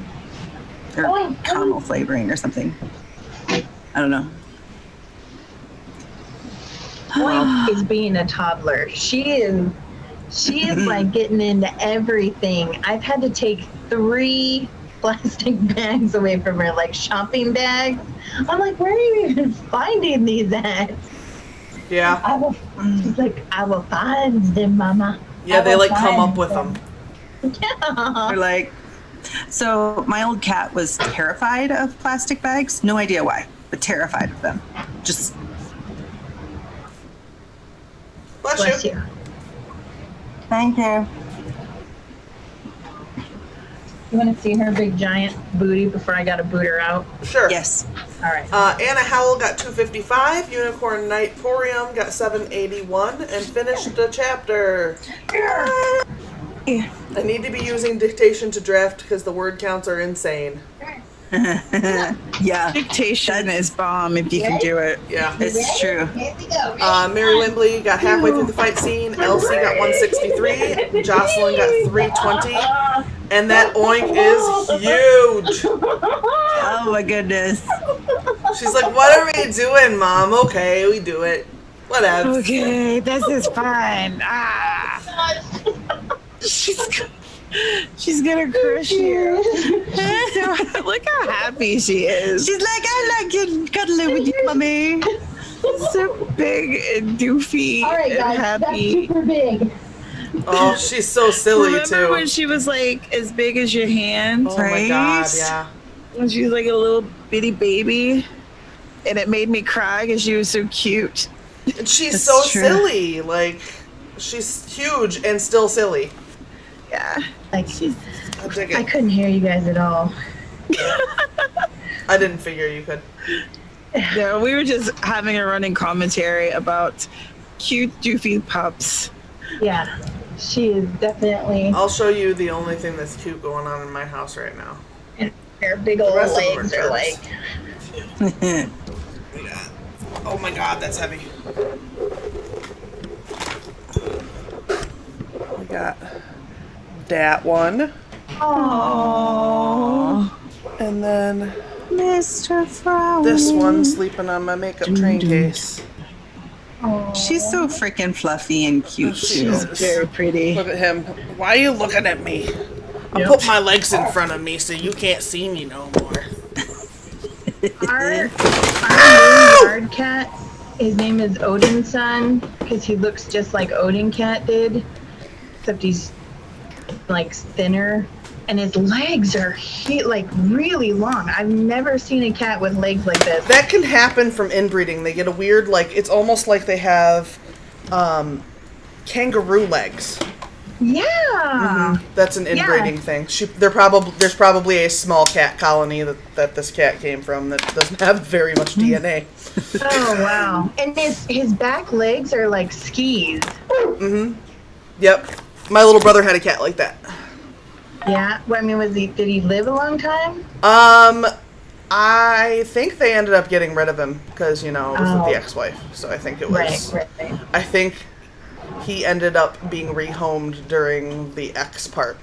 or caramel flavoring or something. I don't know. Point is being a toddler. She is like getting into everything. I've had to take 3 plastic bags away from her, like shopping bags. I'm like, where are you even finding these at? Yeah. She's like, I will find them, Mama. Yeah, I they will like come find up with them. Yeah. They're like, so my old cat was terrified of plastic bags. No idea why, but terrified of them. Just Bless you. thank you. You want to see her big giant booty before I got to boot her out? Sure. Yes. All right. Anna Howell got 255, Unicorn Knight Porium got 781, and finished the chapter. I need to be using dictation to draft because the word counts are insane. Yeah, Dictation is bomb if you can do it. Yeah. it's true. Here we go. Mary Wimbley got halfway through the fight scene. Elsie got 163. Jocelyn got 320. And that oink is huge. Oh my goodness. She's like, what are we doing, Mom? Okay, we do it. Whatever. Okay, this is fun. She's gonna crush you. Look how happy she is. She's like, I like getting cuddling with you, mommy. So big and doofy All right, and guys. happy. That's super big. Oh, she's so silly, Remember too. when she was like as big as your hand? Oh, my God, yeah. When she was like a little bitty baby? And it made me cry because she was so cute. And she's That's so true. silly. Like, she's huge and still silly. Yeah. Like, I dig I it. couldn't hear you guys at all. I didn't figure you could. Yeah, we were just having a running commentary about cute, doofy pups. Yeah, she is definitely. I'll show you the only thing that's cute going on in my house right now. Her big old rest of them legs are are jerks. like. Oh my God, that's heavy. We got that one. Aww. And then Mr. Frown. This one sleeping on my makeup train case. She's so freaking fluffy and cute She too. is. Very pretty. Look at him. Why are you looking at me? I put my legs in front of me so you can't see me no more. Our new yard cat, his name is Odin's son, because he looks just like Odin Cat did, except he's like thinner, and his legs are like really long. I've never seen a cat with legs like this. That can happen from inbreeding. They get a weird, like, it's almost like they have kangaroo legs. Yeah. That's an inbreeding thing. There's probably a small cat colony that this cat came from that doesn't have very much DNA. Oh wow. And his back legs are like skis. Yep. My little brother had a cat like that. Yeah. Well, I mean, did he live a long time? I think they ended up getting rid of him because, it was with the Oh. ex-wife. So I think it was... Right. I think he ended up being rehomed during the ex part.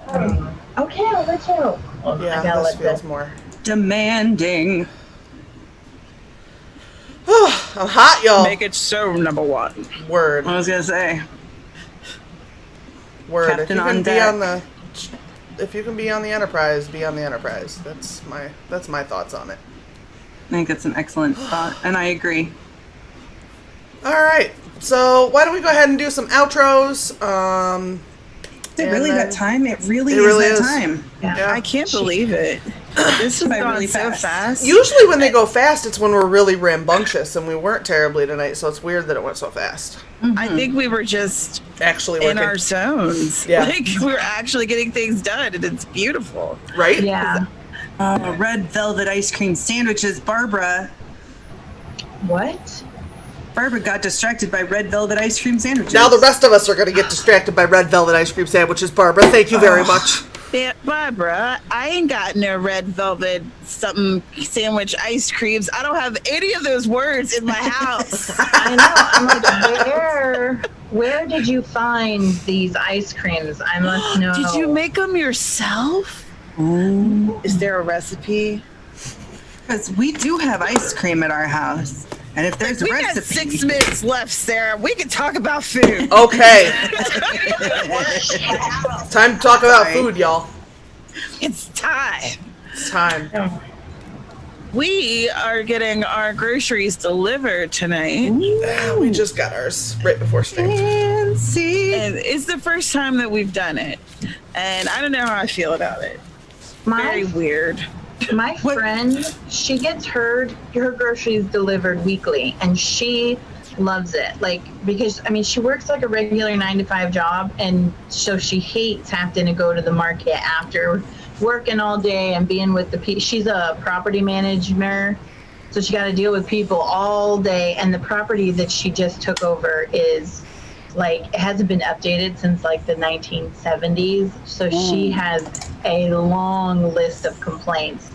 Okay, I'll let you know. Well, I Yeah, gotta this let feels this. more... Demanding. I'm hot, y'all. Make it so, number one. Word. I was gonna say. Word. Captain on deck. If you can be on the Enterprise, be on the Enterprise. That's my thoughts on it. I think that's an excellent thought, and I agree. All right. So why don't we go ahead and do some outros? Is it really that time? It really It is really that is. time. Yeah. I can't believe it. This is By going really so fast. fast. Usually when they go fast, it's when we're really rambunctious, and we weren't terribly tonight, so it's weird that it went so fast. I think we were just Actually working. in our zones. Yeah. Like, we were actually getting things done, and it's beautiful. Right? Yeah. Red velvet ice cream sandwiches. Barbara What? got distracted by red velvet ice cream sandwiches. Now the rest of us are going to get distracted by red velvet ice cream sandwiches, Barbara. Thank you very much. Yeah, Barbara, I ain't got no red velvet something sandwich ice creams. I don't have any of those words in my house. I know. I'm like, where did you find these ice creams? I must know. Did you make them yourself? Is there a recipe? Because we do have ice cream at our house. And if there's a We got recipe, 6 minutes left, Sarah. We can talk about food. Okay. Time to talk about food, y'all. It's time. It's time. We are getting our groceries delivered tonight. We just got ours right before stream. fancy. And it's the first time that we've done it. And I don't know how I feel about it. Very weird. My friend, she gets her groceries delivered weekly, and she loves it. Like, because I mean, she works like a regular 9-to-5 job, and so she hates having to go to the market after working all day and being with the people. She's a property manager, so she got to deal with people all day. And the property that she just took over is like, it hasn't been updated since like the 1970s. So she has a long list of complaints.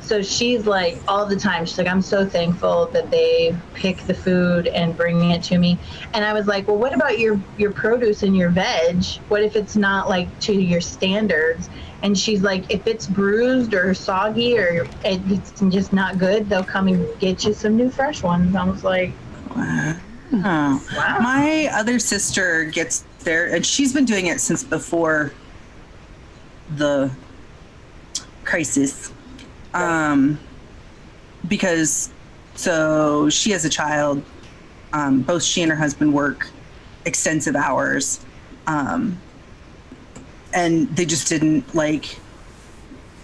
So she's like, all the time, she's like, I'm so thankful that they pick the food and bring it to me. And I was like, well, what about your produce and your veg? What if it's not like to your standards? And she's like, if it's bruised or soggy or it's just not good, they'll come and get you some new fresh ones. I was like, Oh. wow. My other sister gets there, and she's been doing it since before the crisis. Because so she has a child. Both she and her husband work extensive hours. And they just didn't like,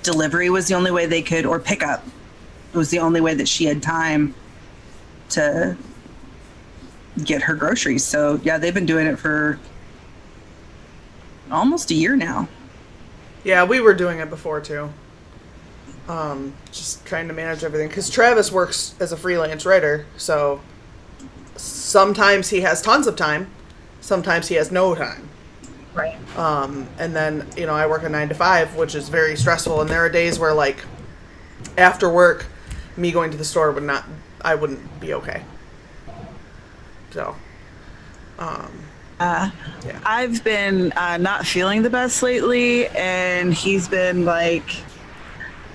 delivery was the only way they could, or pickup. It was the only way that she had time to get her groceries. So yeah, they've been doing it for almost a year now. Yeah, we were doing it before too. Just trying to manage everything because Travis works as a freelance writer, so sometimes he has tons of time, sometimes he has no time. Right. And then, I work a 9-to-5, which is very stressful, and there are days where, like, after work, me going to the store I wouldn't be okay. So, yeah. I've been not feeling the best lately, and he's been like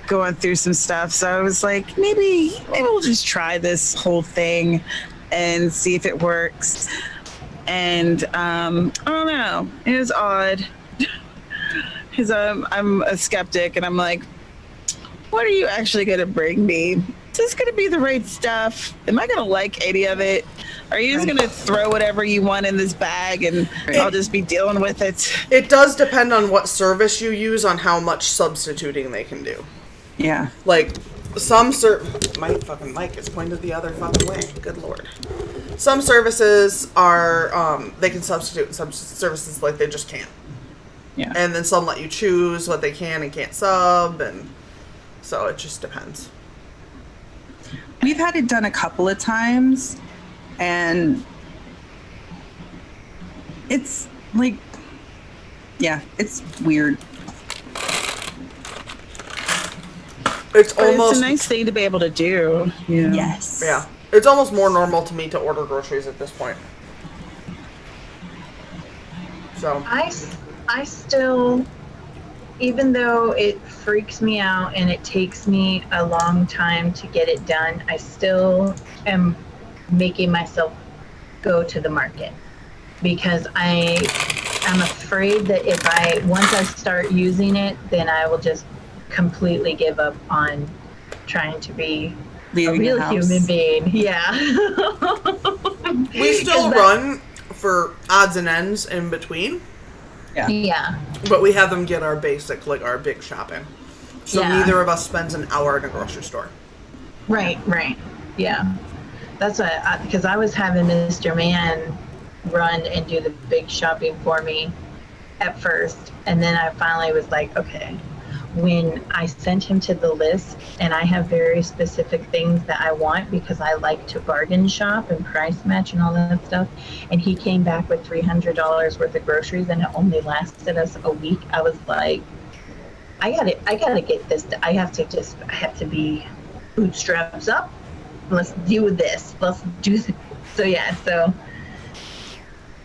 going through some stuff. So I was like, maybe we'll just try this whole thing and see if it works. And I don't know. It was odd. Because I'm a skeptic, and I'm like, what are you actually going to bring me? Is this going to be the right stuff? Am I going to like any of it? Are you just going to throw whatever you want in this bag and I'll just be dealing with it? It does depend on what service you use on how much substituting they can do. Yeah. Like, some my fucking mic is pointed the other fucking way. Good lord. Some services are, they can substitute, some services, like, they just can't. Yeah. And then some let you choose what they can and can't sub, and so it just depends. We've had it done a couple of times, and it's like, yeah, it's weird. It's But almost it's a nice thing to be able to do. Yeah. Yes. yeah. It's almost more normal to me to order groceries at this point. So I still, even though it freaks me out and it takes me a long time to get it done, I still am making myself go to the market because I'm afraid that once I start using it, then I will just completely give up on trying to be Leaving a real the house. human being. Yeah. we still run for odds and ends in between. Yeah. But we have them get our basic, like our big shopping. So Yeah. neither of us spends an hour in a grocery store. Right. Yeah. That's what, because I was having Mr. Man run and do the big shopping for me at first. And then I finally was like, okay, when I sent him to the list, and I have very specific things that I want because I like to bargain shop and price match and all that stuff. And he came back with $300 worth of groceries, and it only lasted us a week. I was like, I gotta get this. I have to be bootstraps up. Let's do this. Let's do this. So yeah, so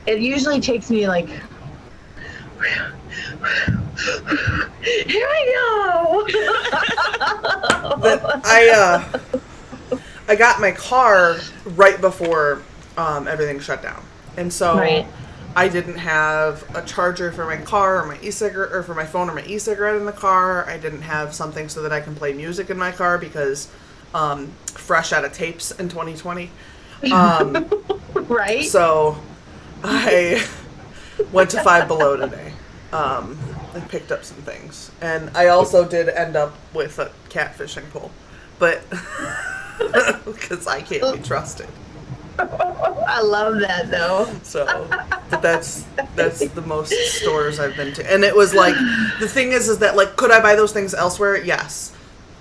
it usually takes me like, here I go. But I got my car right before everything shut down, and so Right. I didn't have a charger for my car or my e-cigarette, or for my phone or my e-cigarette in the car. I didn't have something so that I can play music in my car because fresh out of tapes in 2020. Right. So I went to Five Below today. And picked up some things. And I also did end up with a catfishing pole. But because I can't be trusted. I love that though. So but that's the most stores I've been to. And it was like, the thing is that, like, could I buy those things elsewhere? Yes.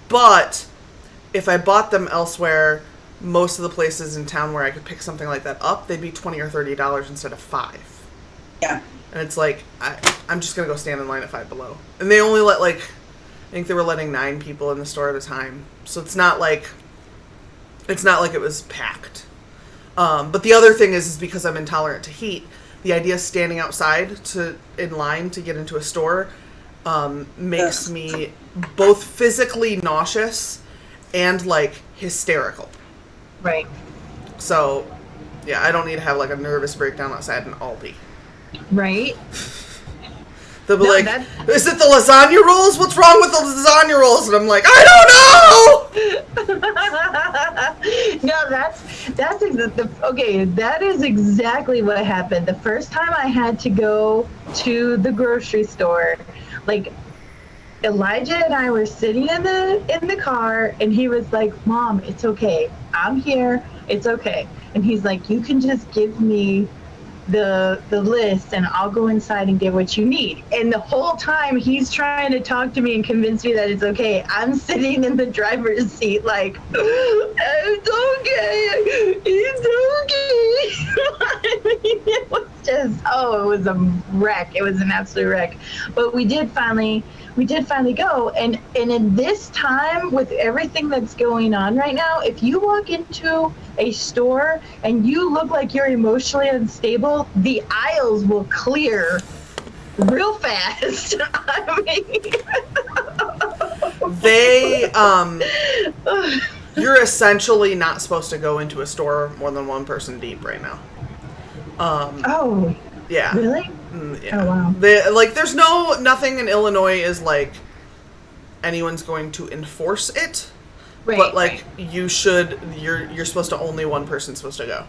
But if I bought them elsewhere, most of the places in town where I could pick something like that up, they'd be $20 or $30 instead of $5. Yeah. And it's like, I'm just going to go stand in line at Five Below. And they only let, like, I think they were letting 9 people in the store at a time. So it's not like it was packed. But the other thing is because I'm intolerant to heat, the idea of standing outside in line to get into a store makes me both physically nauseous and, like, hysterical. Right. So, yeah, I don't need to have, like, a nervous breakdown outside in Aldi. Right. They'll be No, like, that- is it the lasagna rolls? What's wrong with the lasagna rolls? And I'm like, I don't know! No, that is exactly what happened. The first time I had to go to the grocery store, like, Elijah and I were sitting in the car, and he was like, Mom, it's okay. I'm here. It's okay. And he's like, you can just give me the list and I'll go inside and get what you need. And the whole time he's trying to talk to me and convince me that it's okay, I'm sitting in the driver's seat like, it's okay. It's okay. I mean, it was just, it was a wreck. It was an absolute wreck. But we did finally go, and in this time with everything that's going on right now, if you walk into a store and you look like you're emotionally unstable, the aisles will clear real fast. I mean, They, you're essentially not supposed to go into a store more than one person deep right now. Oh, Yeah. really? Yeah. Oh, wow. There's nothing in Illinois is like anyone's going to enforce it. Right. But like you're supposed to only one person's supposed to go.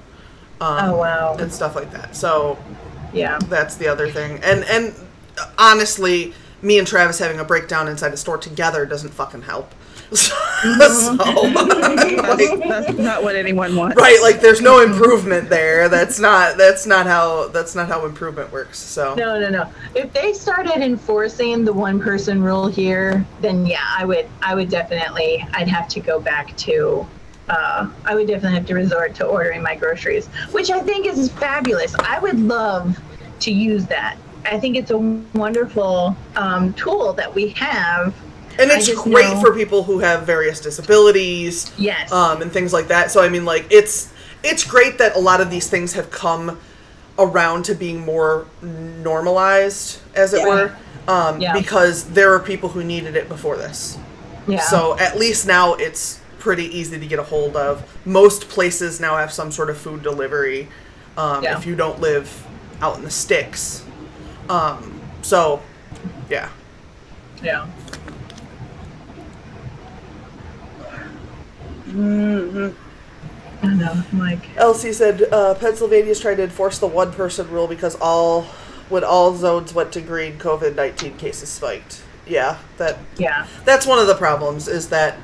Oh, wow. And stuff like that. So Yeah. that's the other thing. And honestly, me and Travis having a breakdown inside a store together doesn't fucking help. So, That's not what anyone wants. right, like there's no improvement there. That's not how improvement works. So No. If they started enforcing the one person rule here, then yeah, I would definitely, I'd have to go back to, I would definitely have to resort to ordering my groceries, which I think is fabulous. I would love to use that. I think it's a wonderful tool that we have. and it's I just great know- for people who have various disabilities. Yes. And things like that. So I mean, like it's great that a lot of these things have come around to being more normalized, as it were, Yeah. because there are people who needed it before this. Yeah. So at least now it's pretty easy to get a hold of. Most places now have some sort of food delivery, Yeah. if you don't live out in the sticks. So, yeah. Yeah. Mm-hmm. I don't know. I'm like, Elsie said Pennsylvania's trying to enforce the one-person rule because when all zones went to green, COVID-19 cases spiked. Yeah, yeah. that's one of the problems is that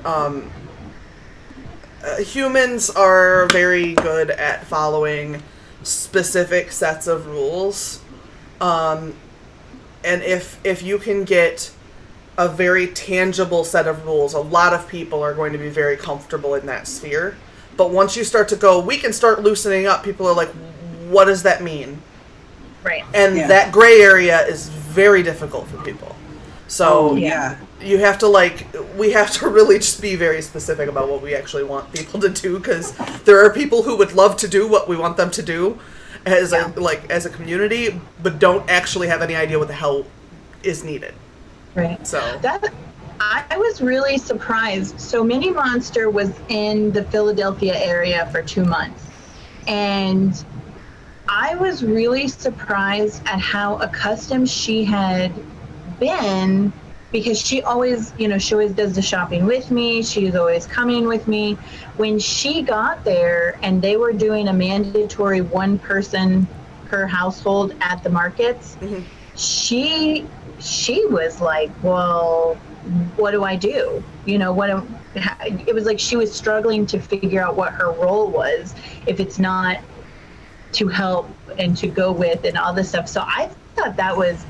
humans are very good at following specific sets of rules. And if you can get a very tangible set of rules, a lot of people are going to be very comfortable in that sphere. But once you start to go, we can start loosening up, people are like, what does that mean? Right. And Yeah. that gray area is very difficult for people. So Oh, yeah. you have to we have to really just be very specific about what we actually want people to do, because there are people who would love to do what we want them to do as a community, but don't actually have any idea what the hell is needed. Right. So I was really surprised. So Mini Monster was in the Philadelphia area for 2 months. And I was really surprised at how accustomed she had been, because she always does the shopping with me. She's always coming with me. When she got there and they were doing a mandatory one person per household at the markets, she was like, well, what do I do? It was like she was struggling to figure out what her role was, if it's not to help and to go with and all this stuff. So I thought that was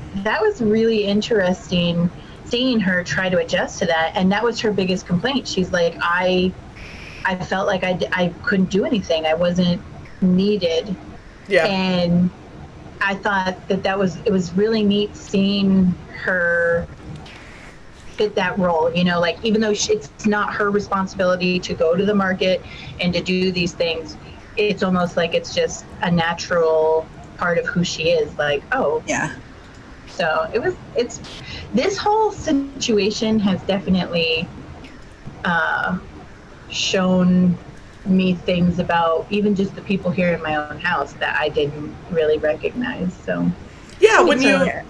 really interesting, seeing her try to adjust to that. And that was her biggest complaint. She's like, I felt like I couldn't do anything. I wasn't needed. yeah. And I thought it was really neat seeing her fit that role, like even though it's not her responsibility to go to the market and to do these things, it's almost like it's just a natural part of who she is. Like, oh, Yeah. so it's this whole situation has definitely shown me things about even just the people here in my own house that I didn't really recognize. So Yeah, So-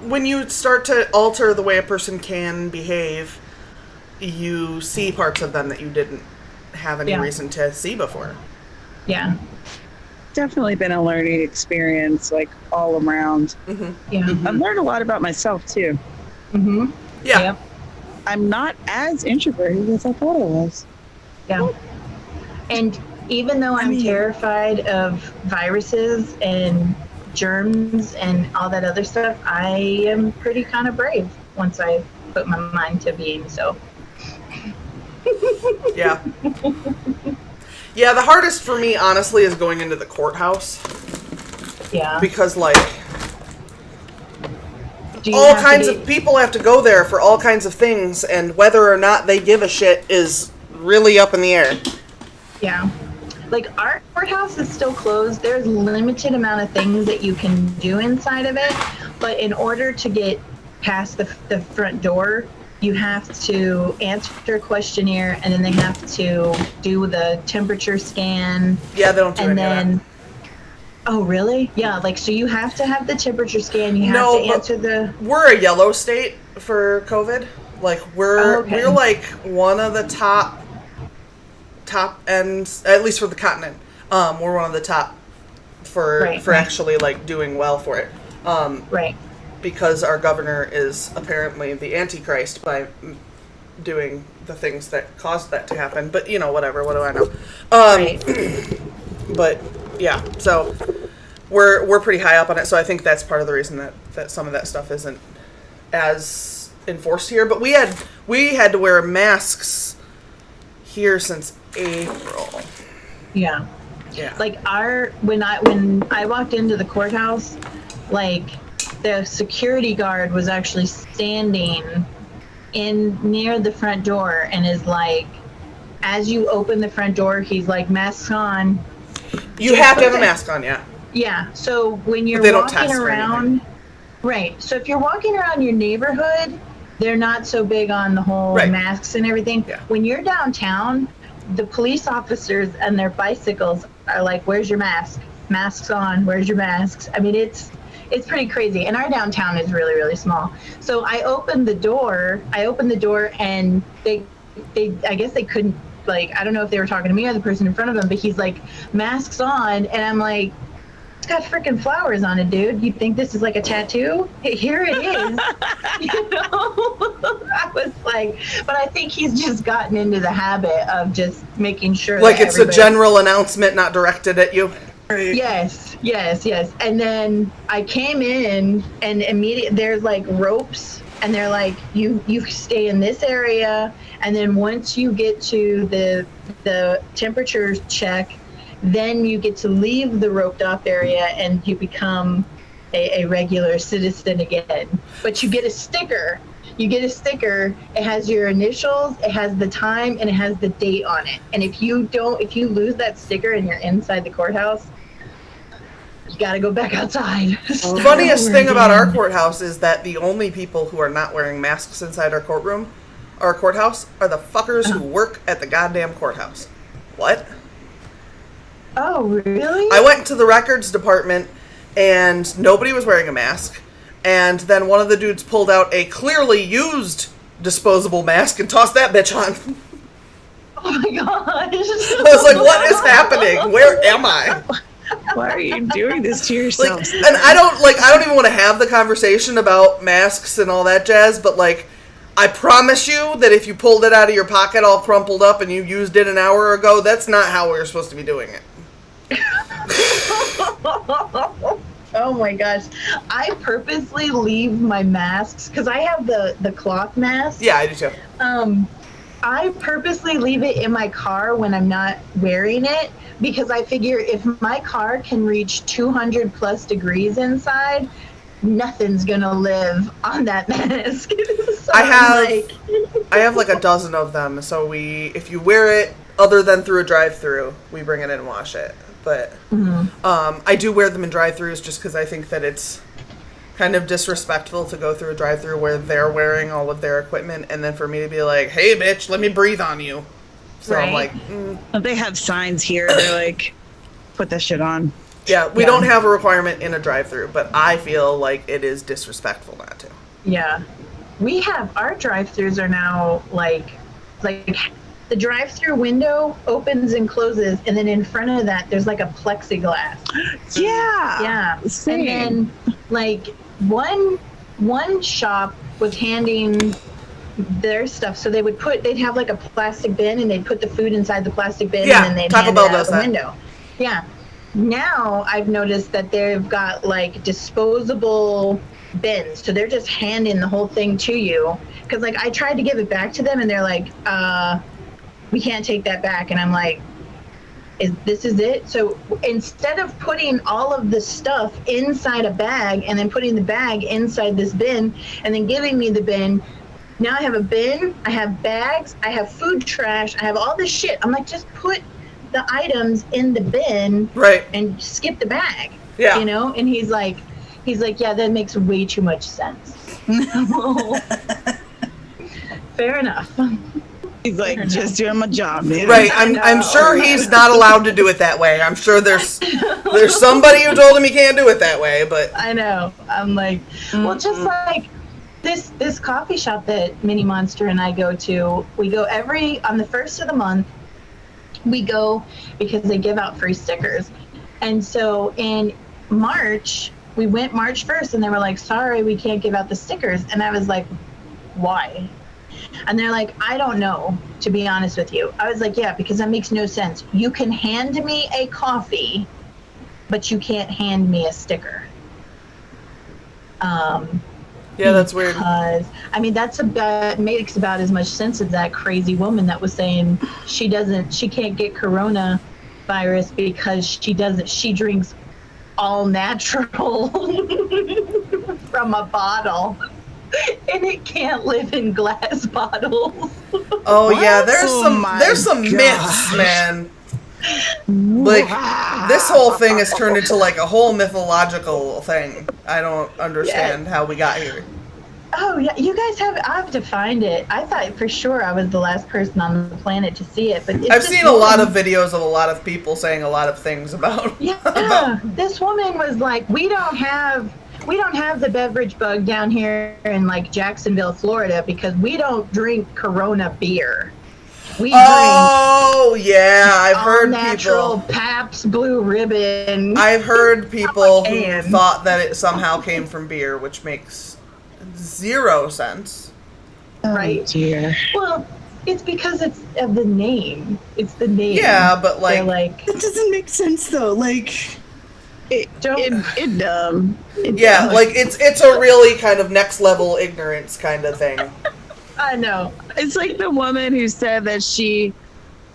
when you start to alter the way a person can behave, you see parts of them that you didn't have any Yeah. reason to see before. yeah, Definitely been a learning experience, like all around. yeah, I've learned a lot about myself too. mm-hmm. Yeah. Yep. I'm not as introverted as I thought I was. Yeah. And even though I'm terrified of viruses and germs and all that other stuff, I am pretty kind of brave once I put my mind to being so. Yeah. Yeah, the hardest for me, honestly, is going into the courthouse. Yeah. Because, like, Do you all have to kinds be- of people have to go there for all kinds of things, and whether or not they give a shit is really up in the air. Yeah. Like our courthouse is still closed. There's limited amount of things that you can do inside of it, but in order to get past the front door, you have to answer a questionnaire, and then they have to do the temperature scan. Yeah, they don't do And any of then, that. oh really? Yeah, like so you have to have the temperature scan. You have No, to but answer the. We're a yellow state for COVID. Like we're Oh, okay. we're like one of the top ends, at least for the continent. We're one of the top for Right. actually like doing well for it. Right. Because our governor is apparently the Antichrist by doing the things that caused that to happen. But you know, whatever. What do I know? Right. But yeah, so we're pretty high up on it. So I think that's part of the reason that some of that stuff isn't as enforced here. But we had to wear masks here since April. Yeah. Yeah. Like when I walked into the courthouse, like the security guard was actually standing in near the front door and is like, as you open the front door, he's like, masks on. You have to have a mask on, yeah. Yeah. So when you're they don't walking test or around, right. So if you're walking around your neighborhood, they're not so big on the whole Right. masks and everything. Yeah. When you're downtown, the police officers and their bicycles are like, where's your mask? Masks on, where's your masks? I mean, it's pretty crazy. And our downtown is really, really small. So I opened the door and they I guess they couldn't, like, I don't know if they were talking to me or the person in front of them, but he's like, masks on. And I'm like, it's got freaking flowers on it, dude. You think this is like a tattoo? Here it is. You know? I was like, but I think he's just gotten into the habit of just making sure Like that it's a general announcement, not directed at you. Yes. And then I came in and immediately there's like ropes and they're like, you stay in this area. And then once you get to the temperature check, then you get to leave the roped off area and you become a regular citizen again. But you get a sticker. It has your initials, it has the time, and it has the date on it. And if you lose that sticker and you're inside the courthouse, you gotta go back outside. The funniest thing about our courthouse is that the only people who are not wearing masks inside our courthouse, are the fuckers who work at the goddamn courthouse. What? Oh, really? I went to the records department and nobody was wearing a mask. And then one of the dudes pulled out a clearly used disposable mask and tossed that bitch on. Oh my gosh. I was like, what is happening? Where am I? Why are you doing this to yourself? Like, and I don't even want to have the conversation about masks and all that jazz, but like, I promise you that if you pulled it out of your pocket all crumpled up and you used it an hour ago, that's not how we're supposed to be doing it. Oh my gosh. I purposely leave my masks because I have the cloth mask. Yeah, I do too. I purposely leave it in my car when I'm not wearing it because I figure if my car can reach 200 plus degrees inside, nothing's gonna live on that mask. So I have like a dozen of them, so if you wear it other than through a drive-through, we bring it in and wash it. But I do wear them in drive-throughs just because I think that it's kind of disrespectful to go through a drive-through where they're wearing all of their equipment and then for me to be like, hey bitch, let me breathe on you. So right. I'm like, They have signs here. They're like, put that shit on. yeah, we don't have a requirement in a drive-through, but I feel like it is disrespectful not to. Yeah. We have, our drive-thrus are now like the drive-through window opens and closes, and then in front of that, there's like a plexiglass. Yeah. Yeah. Same. And then like one shop was handing their stuff, so they'd have like a plastic bin, and they'd put the food inside the plastic bin, Yeah, and then they'd Taco hand Bell it out does the that. window. Yeah. Now I've noticed that they've got like disposable bins, so they're just handing the whole thing to you. Because like I tried to give it back to them, and they're like, we can't take that back. And I'm like, this is it? So instead of putting all of the stuff inside a bag and then putting the bag inside this bin and then giving me the bin, now I have a bin, I have bags, I have food trash, I have all this shit. I'm like, just put the items in the bin, Right. and skip the bag. Yeah. You know? And he's like, yeah, that makes way too much sense. Fair enough. He's like, just doing my job, man. Right, I'm sure he's not allowed to do it that way. I'm sure there's somebody who told him he can't do it that way, but I know. I'm like, well, just like this coffee shop that Mini Monster and I go to, we go on the 1st of the month, we go because they give out free stickers. And so in March, we went March 1st and they were like, sorry, we can't give out the stickers. And I was like, why? And they're like, I don't know, to be honest with you. I was like, yeah, because that makes no sense. You can hand me a coffee, but you can't hand me a sticker. yeah, that's weird. Because, I mean, that makes about as much sense as that crazy woman that was saying she can't get coronavirus because she drinks all natural from a bottle. And it can't live in glass bottles. Oh yeah, Oh there's some my myths, man. Like this whole thing has turned into like a whole mythological thing. I don't understand how we got here. Oh yeah, you guys I have to find it. I thought for sure I was the last person on the planet to see it, but I've seen a lot of videos of a lot of people saying a lot of things about. Yeah, this woman was like, we don't have the beverage bug down here in like Jacksonville, Florida, because we don't drink Corona beer. We Oh yeah, I've drink heard natural people. Pabst Blue Ribbon. I've heard people who can. thought that it somehow came from beer, which makes 0 sense. Right. Oh, dear. Well, it's because it's of the name. It's the name. Yeah, but They're like, That doesn't make sense though. Like, it yeah, like it's a really kind of next level ignorance kind of thing. I know. It's like the woman who said that she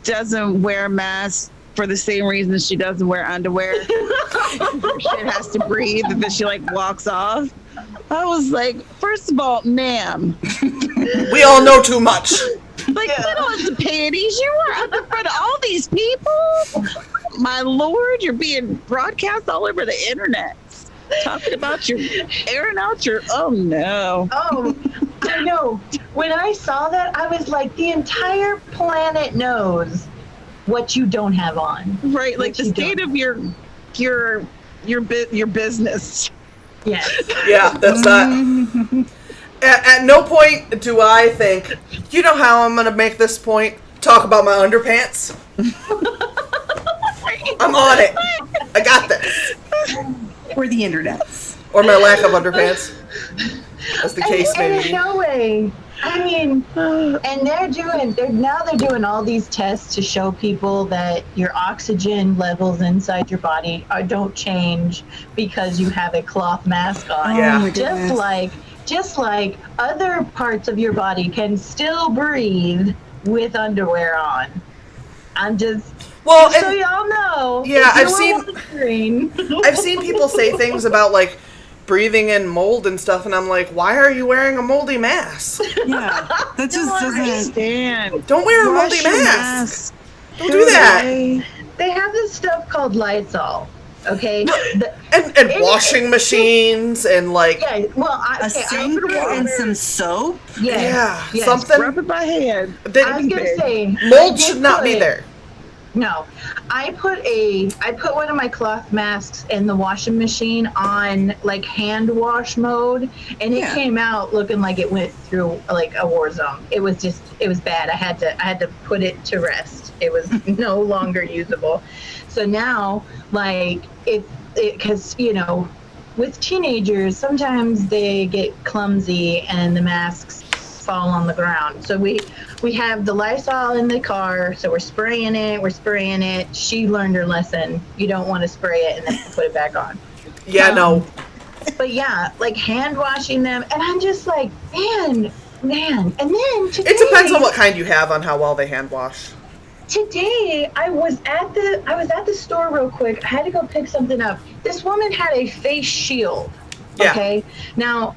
doesn't wear masks for the same reason she doesn't wear underwear. Her shit has to breathe, and then she like walks off. I was like, first of all, ma'am, We all know too much. like little as the panties, you were up in front of all these people. My lord, you're being broadcast all over the internet, talking about your airing out your. Oh no. Oh, I know. When I saw that, I was like, the entire planet knows what you don't have on. Right, like What the you state don't. of your business. Yes. Yeah, that's not. At no point do I think, you know how I'm gonna make this point? Talk about my underpants. I'm on it. I got this. Or the internets. Or my lack of underpants, as the case And may in be. no way. I mean, and they're doing all these tests to show people that your oxygen levels inside your body don't change because you have a cloth mask on. Yeah. my goodness. Just like other parts of your body can still breathe with underwear on. I'm just Well, so and y'all know. Yeah, if you were wondering. I've seen people say things about like breathing in mold and stuff, and I'm like, why are you wearing a moldy mask? Yeah, that just doesn't. Understand. Don't wear a moldy Wash your mask. Don't do that. They have this stuff called Lysol. Okay. And washing machines and like Yeah. Well, A sink and some soap. yeah, Yes. something. Rub it by hand. I was gonna say Mold I did should not be put- there. No, I put one of my cloth masks in the washing machine on like hand wash mode, and it Yeah. came out looking like it went through like a war zone. It was bad. I had to put it to rest. It was no longer usable. So now, like because with teenagers sometimes they get clumsy and the masks fall on the ground. So we have the Lysol in the car, so we're spraying it. She learned her lesson. You don't want to spray it and then put it back on. Yeah, no. But yeah, like hand washing them, and I'm just like, man. And then today, It depends on what kind you have on how well they hand wash. Today I was at the store real quick. I had to go pick something up. This woman had a face shield. Yeah. Okay. Now,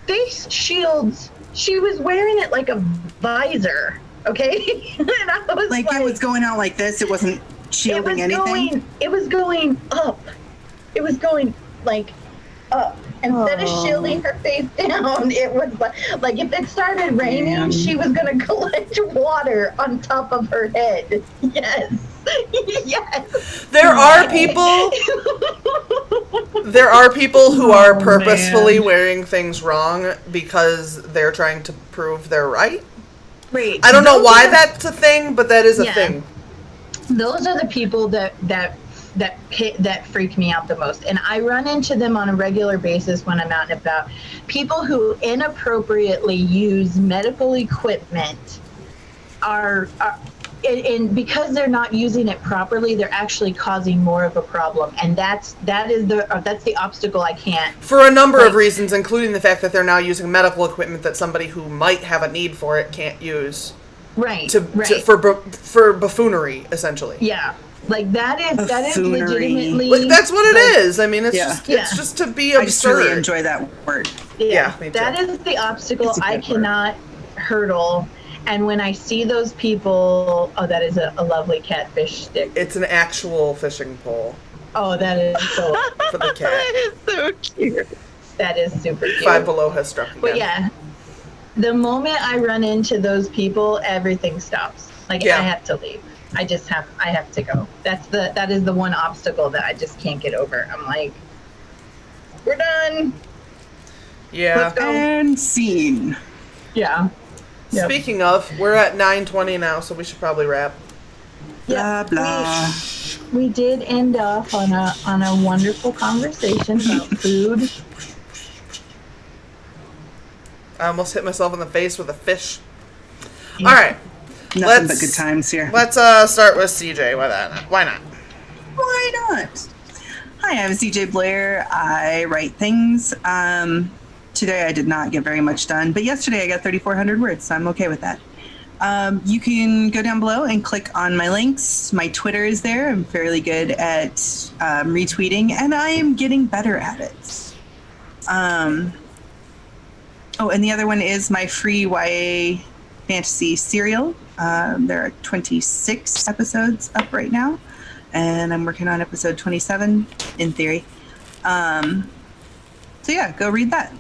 face shields, she was wearing it like a visor. Okay. And I was Like it was going out like this. It wasn't shielding anything. It was going up. It was going like up. Instead of shielding her face down, it was like if it started raining, she was going to collect water on top of her head. Yes. Yes. There are people who are purposefully wearing things wrong because they're trying to prove they're right. Right. I don't know why that's a thing, but that is a thing. Those are the people that freak me out the most, and I run into them on a regular basis when I'm out and about. People who inappropriately use medical equipment and because they're not using it properly, they're actually causing more of a problem, and that's the obstacle I can't. For a number of reasons, including the fact that they're now using medical equipment that somebody who might have a need for it can't use. Right. For buffoonery, essentially. Yeah. Like that is legitimately. Like, that's what it is. I mean, it's just to be absurd. I just really enjoy that word. Yeah, me too. That is the obstacle I cannot hurdle. And when I see those people, that is a lovely catfish stick. It's an actual fishing pole. Oh, that is so. For the cat. That is so cute. That is super cute. Five Below has struck again. But yeah, the moment I run into those people, everything stops. Like I have to leave. I have to go. That is the one obstacle that I just can't get over. I'm like, we're done. Yeah. Let's go. And scene. Yeah. Speaking of, we're at 9:20 now, so we should probably wrap. Blah blah. We did end off on a wonderful conversation about food. I almost hit myself in the face with a fish. Yeah. All right. Nothing but good times here. Let's start with CJ. Why not? Why not? Hi, I'm CJ Blair. I write things. Today I did not get very much done, but yesterday I got 3,400 words, so I'm okay with that. You can go down below and click on my links. My Twitter is there. I'm fairly good at retweeting, and I am getting better at it. And the other one is my free YA fantasy serial. There are 26 episodes up right now, and I'm working on episode 27 in theory. So yeah, go read that.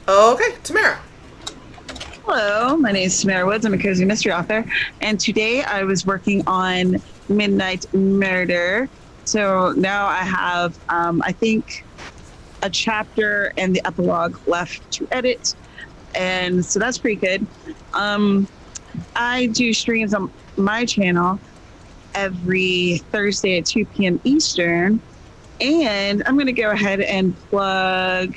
Okay, Tamara. Hello, my name is Tamara Woods. I'm a cozy mystery author, and today I was working on Midnight Murder. So now I have, I think, a chapter and the epilogue left to edit, and so that's pretty good. I do streams on my channel every Thursday at 2 p.m. Eastern, and I'm going to go ahead and plug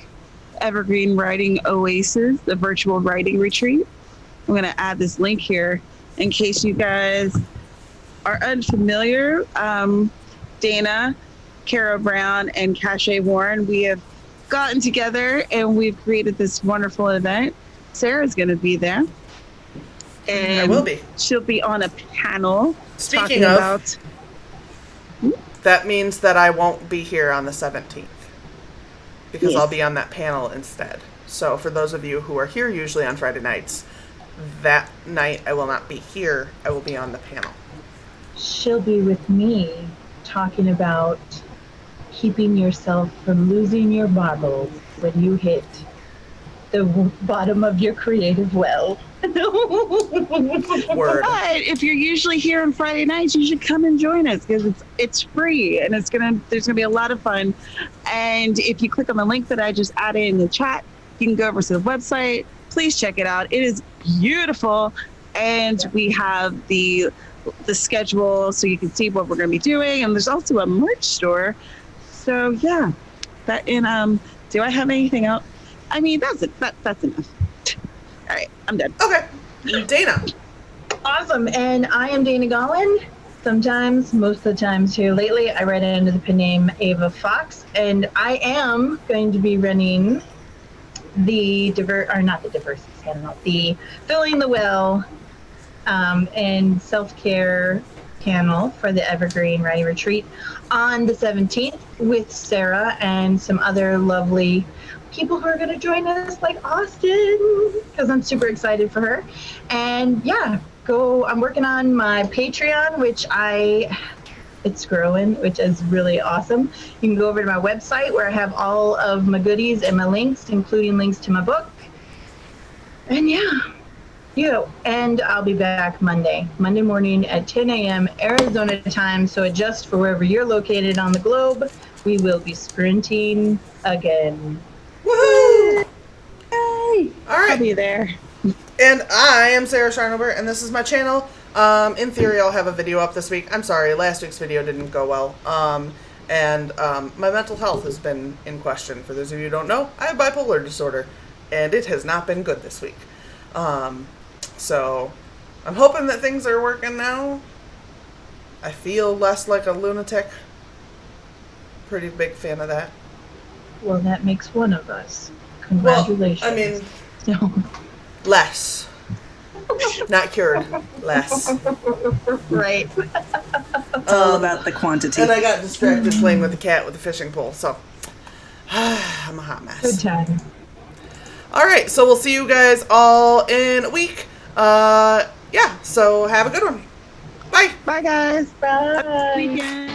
Evergreen Writing Oasis, the virtual writing retreat. I'm going to add this link here in case you guys are unfamiliar. Dana, Cara Brown, and Cache Warren, we have gotten together and we've created this wonderful event. Sarah's going to be there. And I will be. She'll be on a panel. Speaking of, that means that I won't be here on the 17th. Because I'll be on that panel instead. So for those of you who are here usually on Friday nights, that night I will not be here. I will be on the panel. She'll be with me talking about keeping yourself from losing your marbles when you hit the bottom of your creative well. Word. But if you're usually here on Friday nights, you should come and join us because it's free and there's gonna be a lot of fun. And if you click on the link that I just added in the chat, you can go over to the website. Please check it out. It is beautiful, and we have the schedule so you can see what we're gonna be doing. And there's also a merch store. So yeah, that and do I have anything else? I mean, that's it. That's enough. All right, I'm done. Okay, Dana. Awesome, and I am Dana Gollin. Sometimes, most of the times here lately, I write under the pen name Ava Fox, and I am going to be running the Filling the Well and self-care panel for the Evergreen Writing Retreat on the 17th with Sarah and some other lovely people who are going to join us, like Austin, because I'm super excited for her. And yeah, I'm working on my Patreon, which I It's growing, which is really awesome. You can go over to my website where I have all of my goodies and my links, including links to my book. And and I'll be back Monday morning at 10 a.m. Arizona time. So adjust for wherever you're located on the globe. We will be sprinting again. Woohoo! Yay! All I'll right. be there. And I am Sarah Sharnover, and this is my channel. In theory, I'll have a video up this week. I'm sorry, last week's video didn't go well. My mental health has been in question. For those of you who don't know, I have bipolar disorder, and it has not been good this week. So I'm hoping that things are working now. I feel less like a lunatic. Pretty big fan of that. Well, that makes one of us. Congratulations. Well, I mean, So, less. Not cured. Less. right. It's all about the quantity. And I got distracted playing with the cat with the fishing pole, so I'm a hot Good mess. time. All right, so we'll see you guys all in a week. Yeah, so have a good one. Bye. Bye, guys. Bye. Weekend.